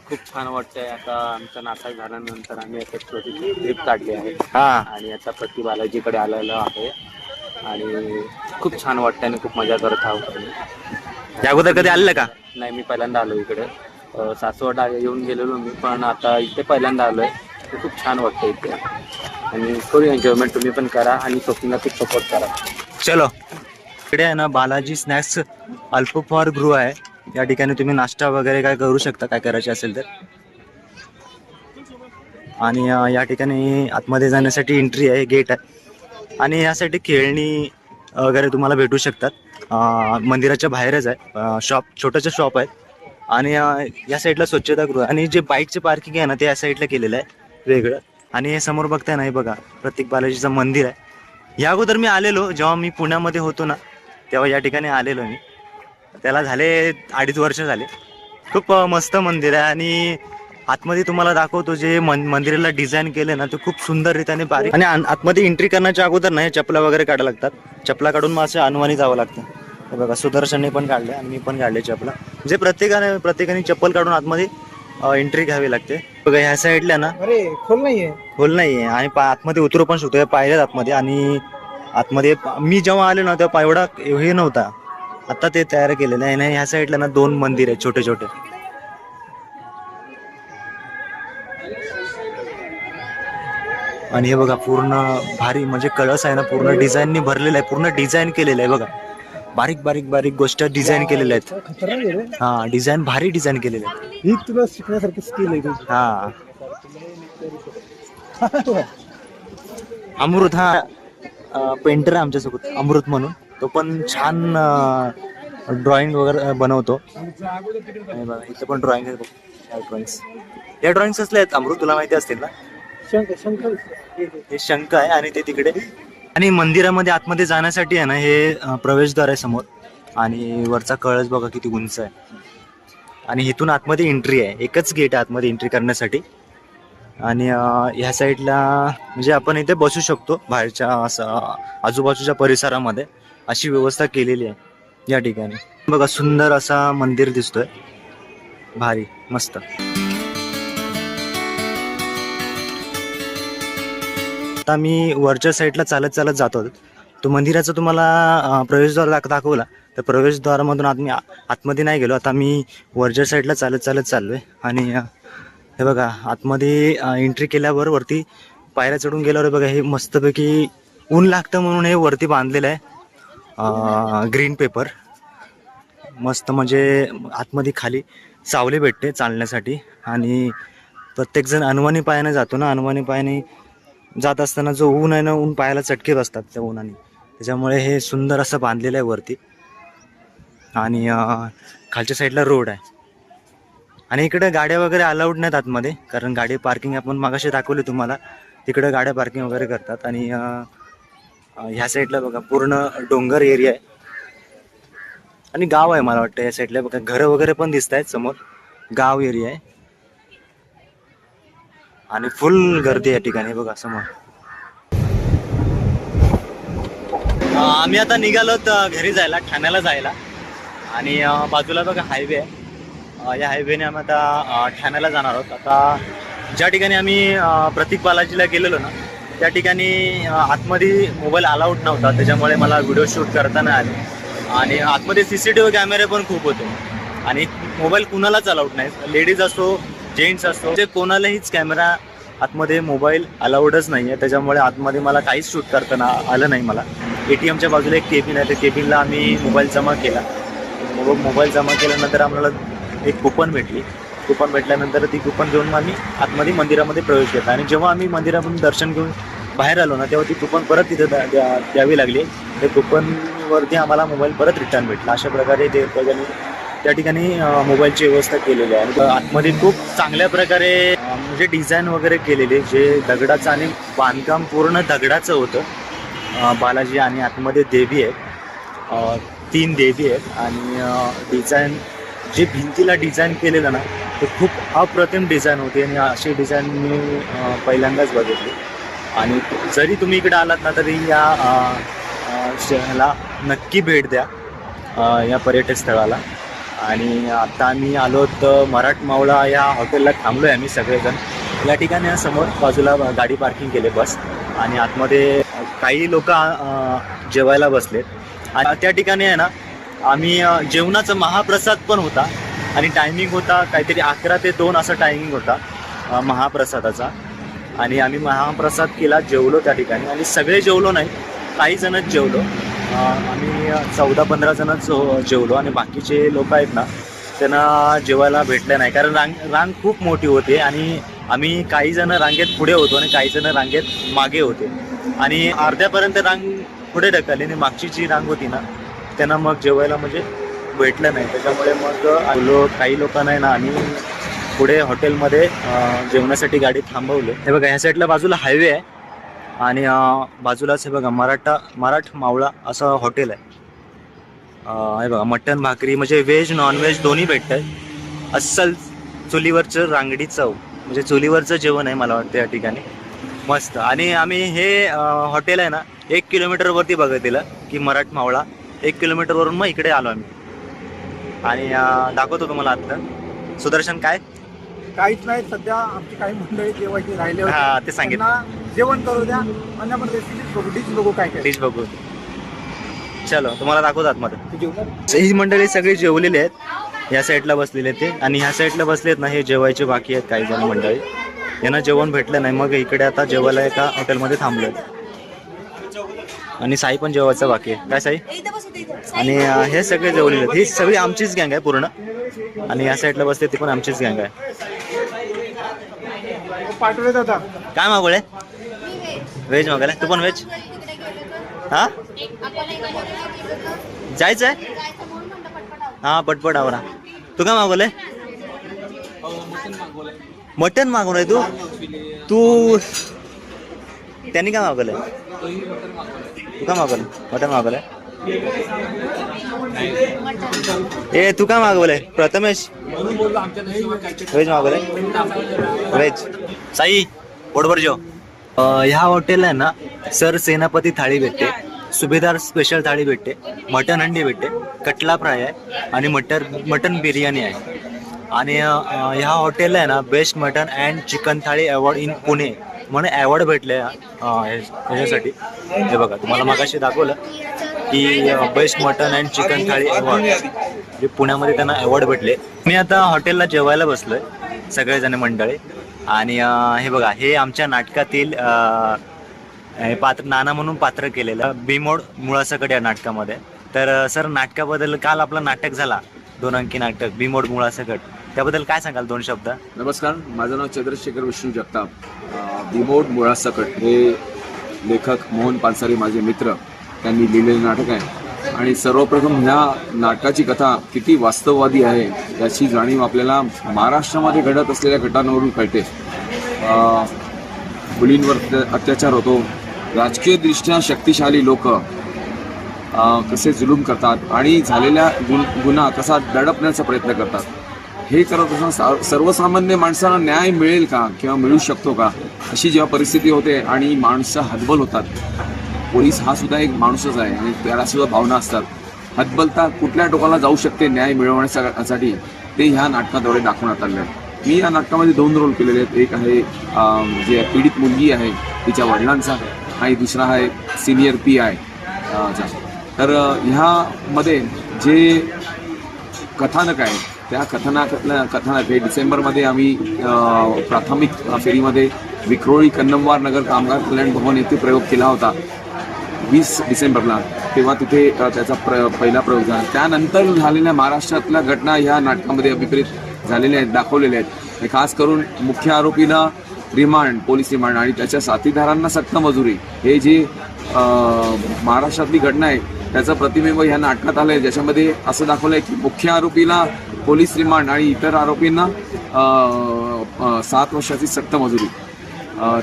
खूप छान वाटतंय. आता आमचं नाटक झाल्यानंतर आम्ही आता छोटी ट्रिप काढली आहे. हा. आणि आता प्रति बालाजीकडे आलेलो आहे आणि खूप छान वाटतंय आणि खूप मजा करत आहोत. या अगोदर कधी आलेलं का? नाही, मी पहिल्यांदा आलो इकडे. सासवड येऊन गेलेलो मी, पण आता इथे पहिल्यांदा आलोय. खूप छान वाटतं इथे आणि थोडी एन्जॉयमेंट तुम्ही पण करा आणि शॉपिंगला खूप सपोर्ट करा. चलो. इकडे आहे ना बालाजी स्नॅक्स अल्पोपहार गृह आहे. या ठिकाणी तुम्ही नाश्ता वगैरे काय करू शकता, काय करायचे असेल तर. आणि या ठिकाणी आतमध्ये जाण्यासाठी एंट्री आहे, गेट आहे. आणि यासाठी खेळणी वगैरे तुम्हाला भेटू शकतात. मंदिराच्या बाहेरच आहे शॉप, छोटंसं शॉप आहे. आणि या साईडला स्वच्छतागृह. आणि जे बाईकचे पार्किंग आहे ना ते या साईडला केलेलं आहे वेगळं. आणि हे समोर बघताय ना, हे बघा प्रत्येक बालाजीचं मंदिर आहे. या अगोदर मी आलेलो, जेव्हा मी पुण्यामध्ये होतो ना तेव्हा या ठिकाणी आलेलो मी. त्याला झाले 2.5 वर्ष झाले. खूप मस्त मंदिर आहे. आणि आतमध्ये तुम्हाला दाखवतो, जे मंदिराला डिझाईन केले ना ते खूप सुंदररीत्याने बारीक. आणि आतमध्ये एंट्री करण्याच्या अगोदर ना हे चपला वगैरे काढायला लागतात. चपला काढून मग असं अनुवानी जावं लागतं. हे बघा सुदर्शनने पण काढले आणि मी पण काढले चपला. म्हणजे प्रत्येकाने चप्पल काढून आतमध्ये एंट्री घ्यावी लागते. बघा ह्या साईडला ना खोल नाहीये आणि आतमध्ये उतरू पण शकतो. पाहिलं आतमध्ये. आणि आतमध्ये मी जेव्हा आलो ना तेव्हा एवढा हे नव्हता, आता ते तयार केलेलं आहे. ह्या साईडला ना 2 मंदिर आहेत छोटे छोटे. आणि हे बघा पूर्ण भारी, म्हणजे कळस आहे ना पूर्ण डिझाईननी भरलेलं आहे, पूर्ण डिझाईन केलेलं आहे. बघा बारीक बारीक बारीक गोष्ट डिझाईन केलेल्या आहेत. हा डिझाईन भारी डिझाईन केलेले आहेत. ही तुला शिकण्यासारखी स्किल आहे तुझी. हा अमृत, हा पेंटर आहे आमच्यासोबत अमृत म्हणून. तो पण छान ड्रॉइंग वगैरे बनवतो. आणि बघा इथं पण ड्रॉइंग आहे. ड्रॉइंग्स या ड्रॉइंग्स असले आहेत अमृत, तुला माहिती असतील ना. हे शंख आहे आणि ते तिकडे. आणि मंदिरामध्ये आतमध्ये जाण्यासाठी आहे ना हे प्रवेशद्वार आहे समोर. आणि वरचा कळस बघा किती उंच आहे. आणि इथून आतमध्ये एंट्री आहे. एकच गेट आहे आतमध्ये एंट्री करण्यासाठी. आणि ह्या साईडला म्हणजे आपण इथे बसू शकतो बाहेरच्या असं आजूबाजूच्या परिसरामध्ये अशी व्यवस्था केलेली आहे या ठिकाणी. बघा सुंदर असा मंदिर दिसतोय. भारी मस्त. आता मी वरच्या साईडला चालत चालत जातो. तो मंदिराचा तुम्हाला प्रवेशद्वार दाखवला. तर प्रवेशद्वारामधून आत मी आतमध्ये नाही गेलो. आता मी वरच्या साईडला चालत चालत चाललोय. आणि हे बघा आतमध्ये एंट्री केल्यावर वरती पायऱ्या चढून गेल्यावर बघा हे मस्तपैकी ऊन लागतं म्हणून हे वरती बांधलेलं आहे ग्रीन पेपर. मस्त म्हणजे आतमध्ये खाली सावली भेटते चालण्यासाठी. आणि प्रत्येकजण अनवाणी पायाने जातो ना. अनवाणी पायाने जात असताना जो ऊन आहे ना ऊन पायाला चटके बसतात त्या उन्हाने. त्याच्यामुळे हे सुंदर असं बांधलेलं आहे वरती. आणि खालच्या साईडला रोड आहे. आणि इकडे गाड्या वगैरे अलाउड नाहीत आतमध्ये कारण गाडी पार्किंग आपण मागाशी दाखवली तुम्हाला. तिकडे गाड्या पार्किंग वगैरे करतात. आणि ह्या साईडला बघा पूर्ण डोंगर एरिया आहे आणि गाव आहे मला वाटतं. या साईडला बघा घरं वगैरे पण दिसत आहेत समोर. गाव एरिया आहे आणि फुल गर्दी या ठिकाणी बघा समोर. आम्ही आता निघालोत घरी जायला ठाण्याला जायला. आणि बाजूला बघा हायवे आहे. या हायवेने आम्ही आता ठाण्याला जाणार आहोत. आता ज्या ठिकाणी आम्ही प्रतीक बालाजीला गेलेलो ना त्या ठिकाणी आतमध्ये मोबाईल अलाउड नव्हता. त्याच्यामुळे मला व्हिडिओ शूट करता नाही आले. आणि आतमध्ये CCTV कॅमेरे पण खूप होते. आणि मोबाईल कुणालाच अलाउड नाही. लेडीज असो जेंट्स असो ते कोणालाहीच कॅमेरा आतमध्ये मोबाईल अलाउडच नाही आहे. त्याच्यामुळे आतमध्ये मला काहीच शूट करताना आलं नाही. मला ATMच्या बाजूला एक केबिन आहे. त्या केबिनला आम्ही मोबाईल जमा केला. मोबाईल जमा केल्यानंतर आम्हाला एक कुपन भेटली. कुपन भेटल्यानंतर ती कुपन घेऊन मग आम्ही आतमध्ये मंदिरामध्ये प्रवेश केला. आणि जेव्हा आम्ही मंदिरामधून दर्शन घेऊन बाहेर आलो ना तेव्हा ती कुपन परत तिथे द्यावी लागली. त्या कुपनवरती आम्हाला मोबाईल परत रिटर्न भेटला. अशा प्रकारे ते त्या ठिकाणी मोबाईलची व्यवस्था केलेली आहे. आणि आतमध्ये खूप चांगल्या प्रकारे म्हणजे डिझाईन वगैरे केलेली जे दगडाचं आणि बांधकाम पूर्ण दगडाचं होतं. बालाजी आणि आतमध्ये देवी आहेत. 3 देवी आहेत. आणि डिझाईन जे भिंतीला डिझाईन केलेलं ना ते खूप अप्रतिम डिझाईन होती. आणि अशी डिझाईन मी पहिल्यांदाच बघितली. आणि जरी तुम्ही इकडे आलात ना तरी या शहराला नक्की भेट द्या या पर्यटक स्थळाला. आणि आता आम्ही आलो तर मराठमावळा या हॉटेलला थांबलो आहे आम्ही सगळेजण. या ठिकाणी समोर बाजूला गाडी पार्किंग केली बस. आणि आतमध्ये काही लोक जेवायला बसलेत. आणि त्या ठिकाणी आहे ना आम्ही जेवणाचा महाप्रसाद पण होता. आणि टायमिंग होता काहीतरी 11 ते 2 असा टायमिंग होता महाप्रसादाचा. आणि आम्ही महाप्रसाद केला जेवलो त्या ठिकाणी. आणि सगळे जेवलो नाही काही जणच जेवलो. आम्ही 14-15 जणच जेवलो. आणि बाकीचे लोक आहेत ना त्यांना जेवायला भेटलं नाही कारण रांग खूप मोठी होते. आणि आम्ही काही जण रांगेत पुढे होतो आणि काही जण रांगेत मागे होते. आणि अर्ध्यापर्यंत रांग पुढे ढकलली आणि मागची जी रांग होती ना त्यांना मग जेवायला म्हणजे भेटलं नाही. त्याच्यामुळे मग काही लोकांना आहे ना आम्ही पुढे हॉटेलमध्ये जेवणासाठी गाडी थांबवली. हे बघा ह्या साईडला बाजूला हायवे आहे. आणि बाजूलाच हे बघा मराठमावळा असं हॉटेल आहे. हे बघा मटण भाकरी म्हणजे व्हेज नॉनव्हेज दोन्ही भेटत. अस्सल चुलीवरचं रांगडी चव म्हणजे चुलीवरचं जेवण आहे मला वाटतं या ठिकाणी मस्त. आणि आम्ही हे हॉटेल आहे ना 1 किलोमीटरवरती बघितलं की मराठमावळा 1 किलोमीटरवरून मग इकडे आलो आम्ही. आणि दाखवतो तुम्हाला आता. सुदर्शन काय काहीच नाही. सध्या आमची काही मंडळी जेवायची राहिले हा ते सांगितलं. जेवण करू द्या आणि आपण रेसिपी डिश बघू काय डिश बघू. चलो तुम्हाला दाखवतो आतमध्ये. ही मंडळी सगळी जेवलेली आहेत. या साईडला बसलेले ते. आणि ह्या साईडला बसलेत ना हे जेवायचे बाकी आहेत काही जण मंडळी. यांना जेवण भेटलं नाही मग इकडे आता जेवायला एका हॉटेलमध्ये थांबलोय. आणि साई पण जेवायचं बाकी आहे. काय साई? आणि हे सगळे जेवलेले आहेत. ही सगळी आमचीच गँग आहे पूर्ण. आणि या साईडला बसते ती पण आमचीच गँग आहे. पाठवले दादा काय मागवले? व्हेज मागवले. तू पण व्हेज? हा जायचं आहे हा पटपट आवरा. तू काय मागवले? मटन मागवलंय तू? तू त्यांनी काय मागवलंय? तू काय मागवलं? मटन मागवलंय? ए तू काय मागवलंय? प्रथमेश व्हेज मागवलंय? व्हेज. साई पोटभर जेव. ह्या हॉटेलला आहे ना सर सेनापती थाळी भेटते, सुभेदार स्पेशल थाळी भेटते, मटन हंडी भेटते, कटला फ्राय आहे आणि मटन बिर्याणी आहे. आणि ह्या हॉटेलला आहे ना बेस्ट मटन अँड चिकन थाळी अवॉर्ड इन पुणे म्हणून अवॉर्ड भेटले ह्याच्यासाठी. हे बघा तुम्हाला मगाशी दाखवलं की बेस्ट मटन अँड चिकन थाळी अवॉर्ड जे पुण्यामध्ये त्यांना अवॉर्ड भेटले. मी आता हॉटेलला जेवायला बसलोय सगळेजण मंडळी. आणि हे बघा हे आमच्या नाटकातील हे पात्र नाना म्हणून पात्र केलेलं भीमोड मुळासकट या नाटकामध्ये. तर सर नाटकाबद्दल काल आपलं नाटक झाला 2 अंकी नाटक भीमोड मुळासकट, त्याबद्दल काय सांगाल 2 शब्द? नमस्कार, माझं नाव चंद्रशेखर विष्णू जगताप. भीमोड मुळासकट हे लेखक मोहन पानसरे माझे मित्र त्यांनी लिहिलेलं नाटक आहे. आणि सर्वप्रथम ह्या नाटकाची कथा किती वास्तववादी आहे याची जाणीव आपल्याला महाराष्ट्रामध्ये घडत असलेल्या घटनांवरून कळते. मुलींवर अत्याचार होतो, राजकीयदृष्ट्या शक्तिशाली लोक कसे जुलूम करतात आणि झालेल्या गुन्हा कसा दडपण्याचा प्रयत्न करतात. हे करत असताना सर्वसामान्य माणसाला न्याय मिळेल का किंवा मिळू शकतो का अशी जेव्हा परिस्थिती होते आणि माणसं हतबल होतात. पोलीस हा सुद्धा एक माणूसच आहे आणि त्याला सुद्धा भावना असतात. हतबलता कुठल्या टोकाला जाऊ शकते न्याय मिळवण्यासाठी ते ह्या नाटकाद्वारे दाखवण्यात आले आहे. मी या नाटकामध्ये 2 रोल केलेले आहेत. एक आहे जे पीडित मुलगी आहे तिच्या वडिलांचा आणि दुसरा आहे सिनियर PI चा. तर ह्यामध्ये जे कथानक आहे त्या कथानक हे डिसेंबरमध्ये आम्ही प्राथमिक फेरीमध्ये विक्रोळी कन्नमवार नगर कामगार कल्याण भवन येथे प्रयोग केला होता 20 डिसेंबरला. तेव्हा तिथे त्याचा पहिला प्रयोग झाला. त्यानंतर झालेल्या महाराष्ट्रातल्या घटना ह्या नाटकामध्ये अभिप्रेत झालेल्या आहेत, दाखवलेल्या आहेत. खास करून मुख्य आरोपींना रिमांड, पोलीस रिमांड आणि त्याच्या साथीदारांना सक्त मजुरी हे जे महाराष्ट्रातली घटना आहे त्याचं प्रतिबिंब ह्या नाटकात आलं आहे. ज्याच्यामध्ये असं दाखवलं आहे की मुख्य आरोपीला पोलीस रिमांड आणि इतर आरोपींना 7 वर्षाची सक्त मजुरी.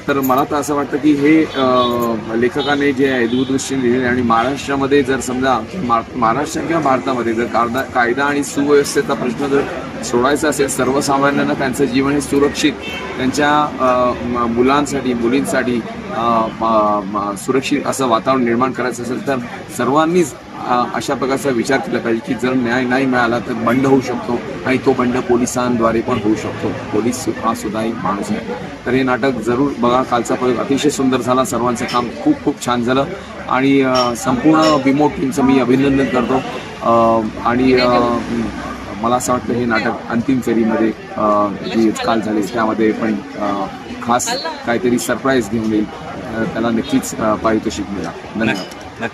तर मला तर असं वाटतं की हे लेखकाने जे आहे दूरदृष्टीने लिहिले. आणि महाराष्ट्रामध्ये जर समजा महाराष्ट्र किंवा भारतामध्ये जर कायदा आणि सुव्यवस्थेचा प्रश्न जर सोडायचा असेल, सर्वसामान्यांना त्यांचं जीवन हे सुरक्षित, त्यांच्या मुलांसाठी मुलींसाठी सुरक्षित असं वातावरण निर्माण करायचं असेल तर सर्वांनीच अशा प्रकारचा विचार केला पाहिजे की जर न्याय नाही मिळाला तर बंड होऊ शकतो आणि तो बंड पोलिसांद्वारे पण होऊ शकतो. पोलीस हा सुद्धा एक माणूस आहे. तर हे नाटक जरूर बघा. कालचा प्रयोग अतिशय सुंदर झाला. सर्वांचं काम खूप खूप छान झालं आणि संपूर्ण भीमोड टीमचं मी अभिनंदन करतो. आणि मला असं वाटतं हे नाटक अंतिम फेरीमध्ये जी काल झाली त्यामध्ये पण खास काहीतरी सरप्राईज घेऊन येईल. त्याला नक्कीच पारितोषिक मिळालं. धन्यवाद.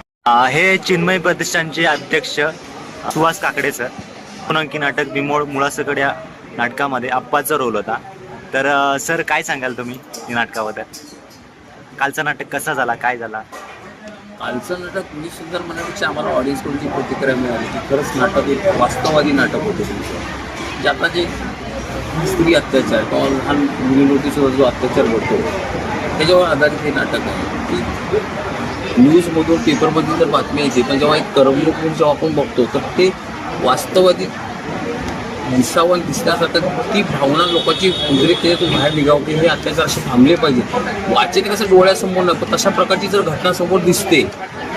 हे चिन्मय प्रतिष्ठानचे अध्यक्ष सुहास काकडे सर. 2 अंकी नाटक भीमोड मुळासकट या नाटकामध्ये आप्पाचा रोल होता. तर सर काय सांगाल तुम्ही या नाटकाबद्दल? कालचं नाटक कसा झाला, काय झाला? कालचं नाटक मी सुंदर म्हणण्यापेक्षा आम्हाला ऑडियन्सकडून जी प्रतिक्रिया मिळाली की खरंच नाटक एक वास्तववादी नाटक होतं तुमचं. जे आता जे स्त्री अत्याचार किंवा लहान मुलीवरती सुद्धा जो अत्याचार घडतो त्याच्यावर आधारित हे नाटक आहे. की न्यूजमधून पेपरमधून तर बातमी येते पण जेव्हा एक करमणूक म्हणून जेव्हा आपण बघतो तर ते वास्तववादी दिसावं दिसण्यासाठी ती भावना लोकांची उद्रेक त्याच्यातून बाहेर निघावं की हे अत्याचार असे थांबले पाहिजे. वाचन कसं डोळ्यासमोर न पण तशा प्रकारची जर घटना समोर दिसते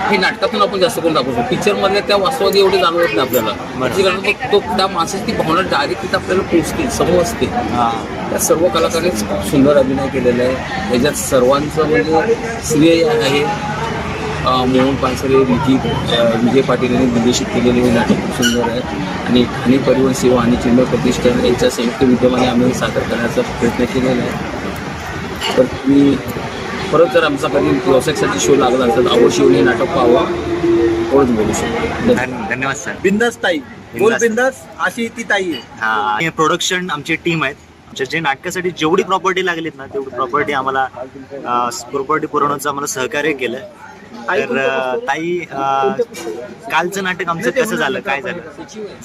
हे नाटकातून आपण जास्त करून दाखवतो. पिक्चरमधल्या त्या वास्तवादी एवढे जाणवत नाही आपल्याला. कारण तो त्या माणसाची ती भावना डायरेक्ट तिथे आपल्याला पोचते, समजते. त्या सर्व कलाकारांनीच खूप सुंदर अभिनय केलेला आहे. त्याच्यात सर्वांचं म्हणजे श्रेय आहे मोहन पानसरे, लिखित विजय पाटील यांनी दिग्दर्शित केलेले हे नाटक खूप सुंदर आहे. आणि ठाणे परिवहन सेवा आणि चिन्मय प्रतिष्ठान यांच्या संयुक्त विद्यमाने आम्ही सादर करण्याचा प्रयत्न केलेला आहे. तर मी परत जर आमचा कधी व्यावसायिकसाठी शो लागला तर अवश्य हे नाटक पाहावं एवढंच बोलू शकतो. धन्यवाद सर. बिंदास ताई, बोल बिंदास अशी ती ताई आहे. हा प्रोडक्शन आमची टीम आहेत. जे नाटकासाठी जेवढी प्रॉपर्टी लागलीत ना तेवढी प्रॉपर्टी आम्हाला प्रॉपर्टी पुरवण्याचं आम्हाला सहकार्य केलं. तर ताई, कालचं नाटक आमचं कसं झालं, काय झालं?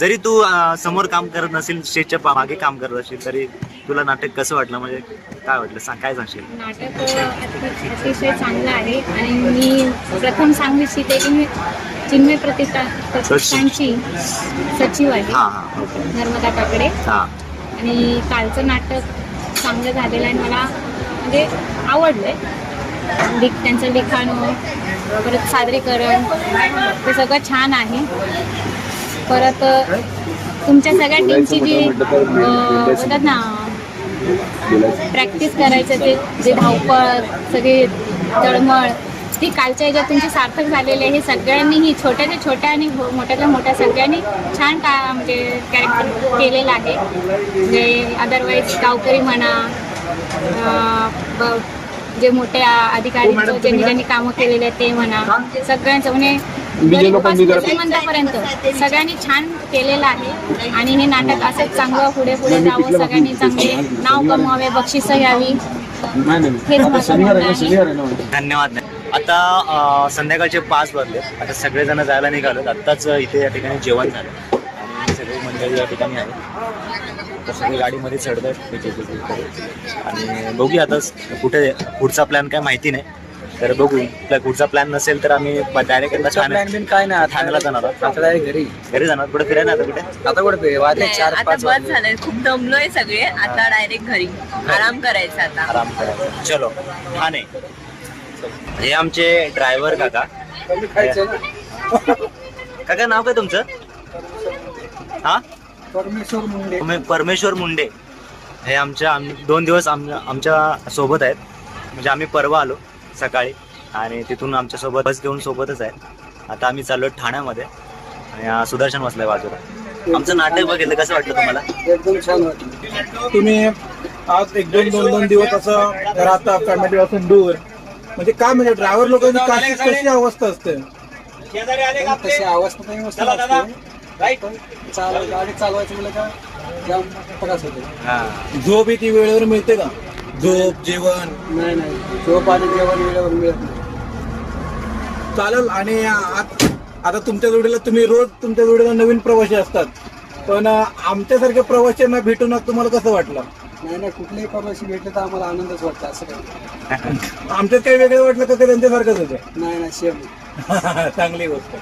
जरी तू समोर काम करत नसेल, स्टेजच्या मागे काम करत असेल, तरी तुला नाटक कसं वाटलं, म्हणजे काय वाटलं, काय सांगशील? नाटक अतिशय चांगलं आहे आणि मी प्रथम सांगू इच्छिते की मी चिन्मय प्रतिष्ठानची सचिव आहे हां हां ओके नर्मदा काकडे. हां आणि कालचं नाटक चांगलं झालेलं आहे, मला म्हणजे आवडलंय. त्यांचं लिखाण परत सादरीकरण ते सगळं छान आहे. परत तुमच्या सगळ्या टीमची जी म्हणतात ना प्रॅक्टिस करायचं ते जे धावपळ सगळी तळमळ ती कालच्या ह्याच्यात तुमची सार्थक झालेली आहे. सगळ्यांनीही छोट्याच्या छोट्या आणि मोठ्याच्या मोठ्या सगळ्यांनी छान म्हणजे कॅरेक्टर केलेलं आहे. म्हणजे अदरवाईज गावकरी म्हणा, जे मोठ्या अधिकारी ज्यांनी कामं केलेले आहेत ते म्हणा, सगळ्यांचं म्हणजे श्रीमंतापर्यंत सगळ्यांनी छान केलेलं आहे. आणि हे नाटक असंच चांगलं पुढे पुढे जावं, सगळ्यांनी चांगले नाव कमवावे, बक्षिसं घ्यावी. धन्यवाद. आता संध्याकाळचे 5 वाजले. आता सगळेजण जायला निघालो. आत्ताच इथे या ठिकाणी जेवण झालं आणि सगळी मंडळी या ठिकाणी आहे. तर सगळी गाडीमध्ये चढत आहेत आणि बघूया आता कुठे पुढचा प्लॅन काय माहिती नाही. तर बघू, पुढचा प्लॅन नसेल तर आम्ही डायरेक्ट काय नाही ठाण्याला जाणार आहोत. आता घरी जाणार. कुठे फिरायला आता कुठे आता बस झालंय, खूप दमलोय सगळे. आता डायरेक्ट घरी आराम करायचा. आता आराम करायचा. चलो ठाणे. हे आमचे ड्रायव्हर काका. काका नाव काय तुमचं? हा परमेश्वर मुंडे. हे आमच्या 2 दिवस आमच्या सोबत आहेत. म्हणजे आम्ही परवा आलो सकाळी आणि तिथून आमच्या सोबत बस घेऊन सोबतच आहे. आता आम्ही चाललो ठाण्यामध्ये आणि सुदर्शन बसलाय बाजूला. आमचं नाटक बघितलं, कसं वाटलं तुम्हाला? एकदम छान वाटलं. तुम्ही आज 1-2 दिवस असं राहता फॅमिली पासून दूर, म्हणजे काय म्हणजे ड्रायव्हर लोकांची कशी अवस्था असते? तशी अवस्था नाही मस्त गाडी चालवायचं म्हणलं का जाम त्रास होतो. झोप ती वेळेवर मिळते का? झोप, जेवण? नाही, झोप आणि जेवण वेळेवर मिळत नाही. चालेल. आणि आता तुमच्या जोडीला तुम्ही रोज तुमच्या जोडीला नवीन प्रवासी असतात, पण आमच्यासारख्या प्रवाशांना भेटून तुम्हाला कसं वाटलं? नाही, कुठलेही प्रवासी भेटले तर आम्हाला आनंदच वाटतं. असं काही आमच्यात काही वेगळं वाटलं का त्यांच्यासारखंच होतं? नाही सेम. चांगली गोष्ट.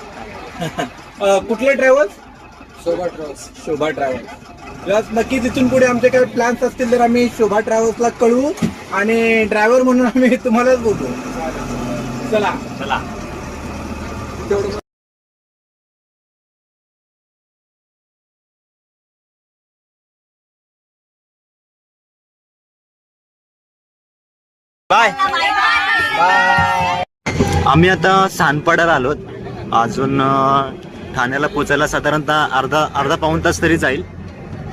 कुठले ट्रॅव्हल्स? शोभा ट्रॅव्हल्स. नक्कीच इथून पुढे आमचे काही प्लॅन्स असतील तर आम्ही शोभा ट्रॅव्हल्सला कळवू आणि ड्रायव्हर म्हणून आम्ही तुम्हालाच बोलू. चला. बाय. आम्ही आता सानपाड्याला आलोत. अजून ठाण्याला पोचायला साधारणतः अर्धा पाऊण तास तरी जाईल.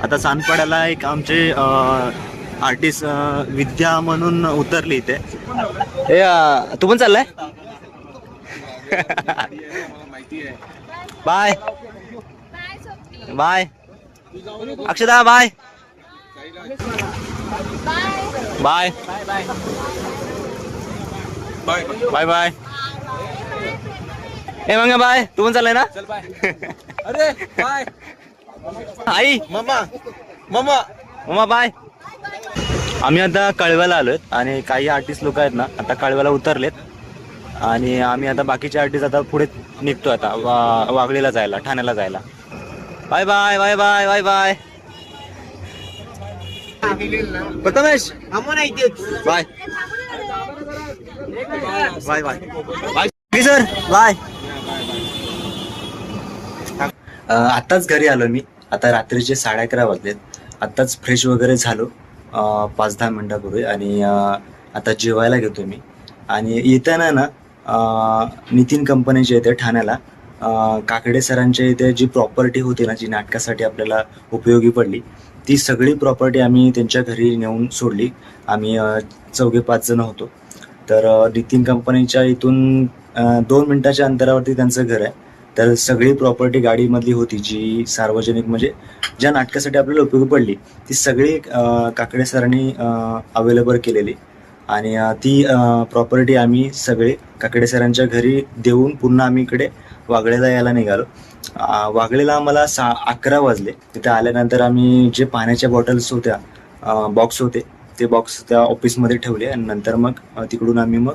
आता सानपाड्याला एक आमचे आर्टिस्ट विद्या म्हणून उतरली इथे. तू पण चाललाय? Bye bye Akshada. Bye bye bye bye. ए मंगा बाय. तू पण चाललाय ना? अरे बाय. आई मम्मा बाय. आम्ही आता कळव्याला आलोय आणि काही आर्टिस्ट लोक आहेत ना आता कळव्याला उतरलेत आणि आम्ही आता बाकीचे आर्टिस्ट आता पुढे निघतो आता वागळीला जायला, ठाण्याला जायला. Bye bye bye bye bye bye. Prathamesh bye bye bye bye sir bye. आत्ताच घरी आलो मी. आता रात्रीचे 11:30 वाजलेत. आत्ताच फ्रेश वगैरे झालो 5-10 मिनिटापूर्वी आणि आता जेवायला घेतो मी. आणि येताना ना नितीन कंपनीच्या इथे ठाण्याला काकडे सरांच्या इथे जी प्रॉपर्टी होती ना, जी नाटकासाठी आपल्याला उपयोगी पडली, ती सगळी प्रॉपर्टी आम्ही त्यांच्या घरी नेऊन सोडली. आम्ही 4-5 जण होतो. तर नितीन कंपनीच्या इथून 2 मिनिटाच्या अंतरावरती त्यांचं घर आहे. तर सगळी प्रॉपर्टी गाडीमधली होती जी सार्वजनिक म्हणजे ज्या नाटकासाठी आपल्याला उपयोगी पडली, ती सगळी काकडे सरांनी अवेलेबल केलेली. आणि ती प्रॉपर्टी आम्ही सगळे काकडे सरांच्या घरी देऊन पुन्हा आम्ही इकडे वागळेला यायला निघालो. वागळेला आम्हाला 11 वाजले. तिथे आल्यानंतर आम्ही जे पाण्याच्या बॉटल्स होत्या, बॉक्स होते, ते बॉक्स त्या ऑफिसमध्ये ठेवले आणि नंतर मग तिकडून आम्ही मग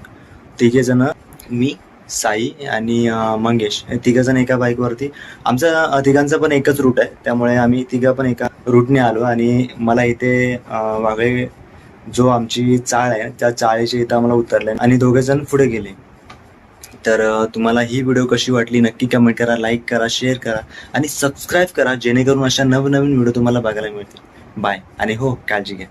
तिघेजण, मी, साई आणि मंगेश, हे तिघंजण एका बाईकवरती. आमचा तिघांचा पण एकच रूट आहे, त्यामुळे आम्ही तिघं पण एका रूटने आलो. आणि मला इथे वागळे जो आमची चाळ आहे त्या चाळीच्या इथं आम्हाला उतरले आणि दोघेजण पुढे गेले. तर तुम्हाला ही व्हिडिओ कशी वाटली नक्की कमेंट करा, लाईक करा, शेअर करा आणि सबस्क्राईब करा, जेणेकरून अशा नवनवीन व्हिडिओ तुम्हाला बघायला मिळतील. बाय आणि हो, काळजी घ्या.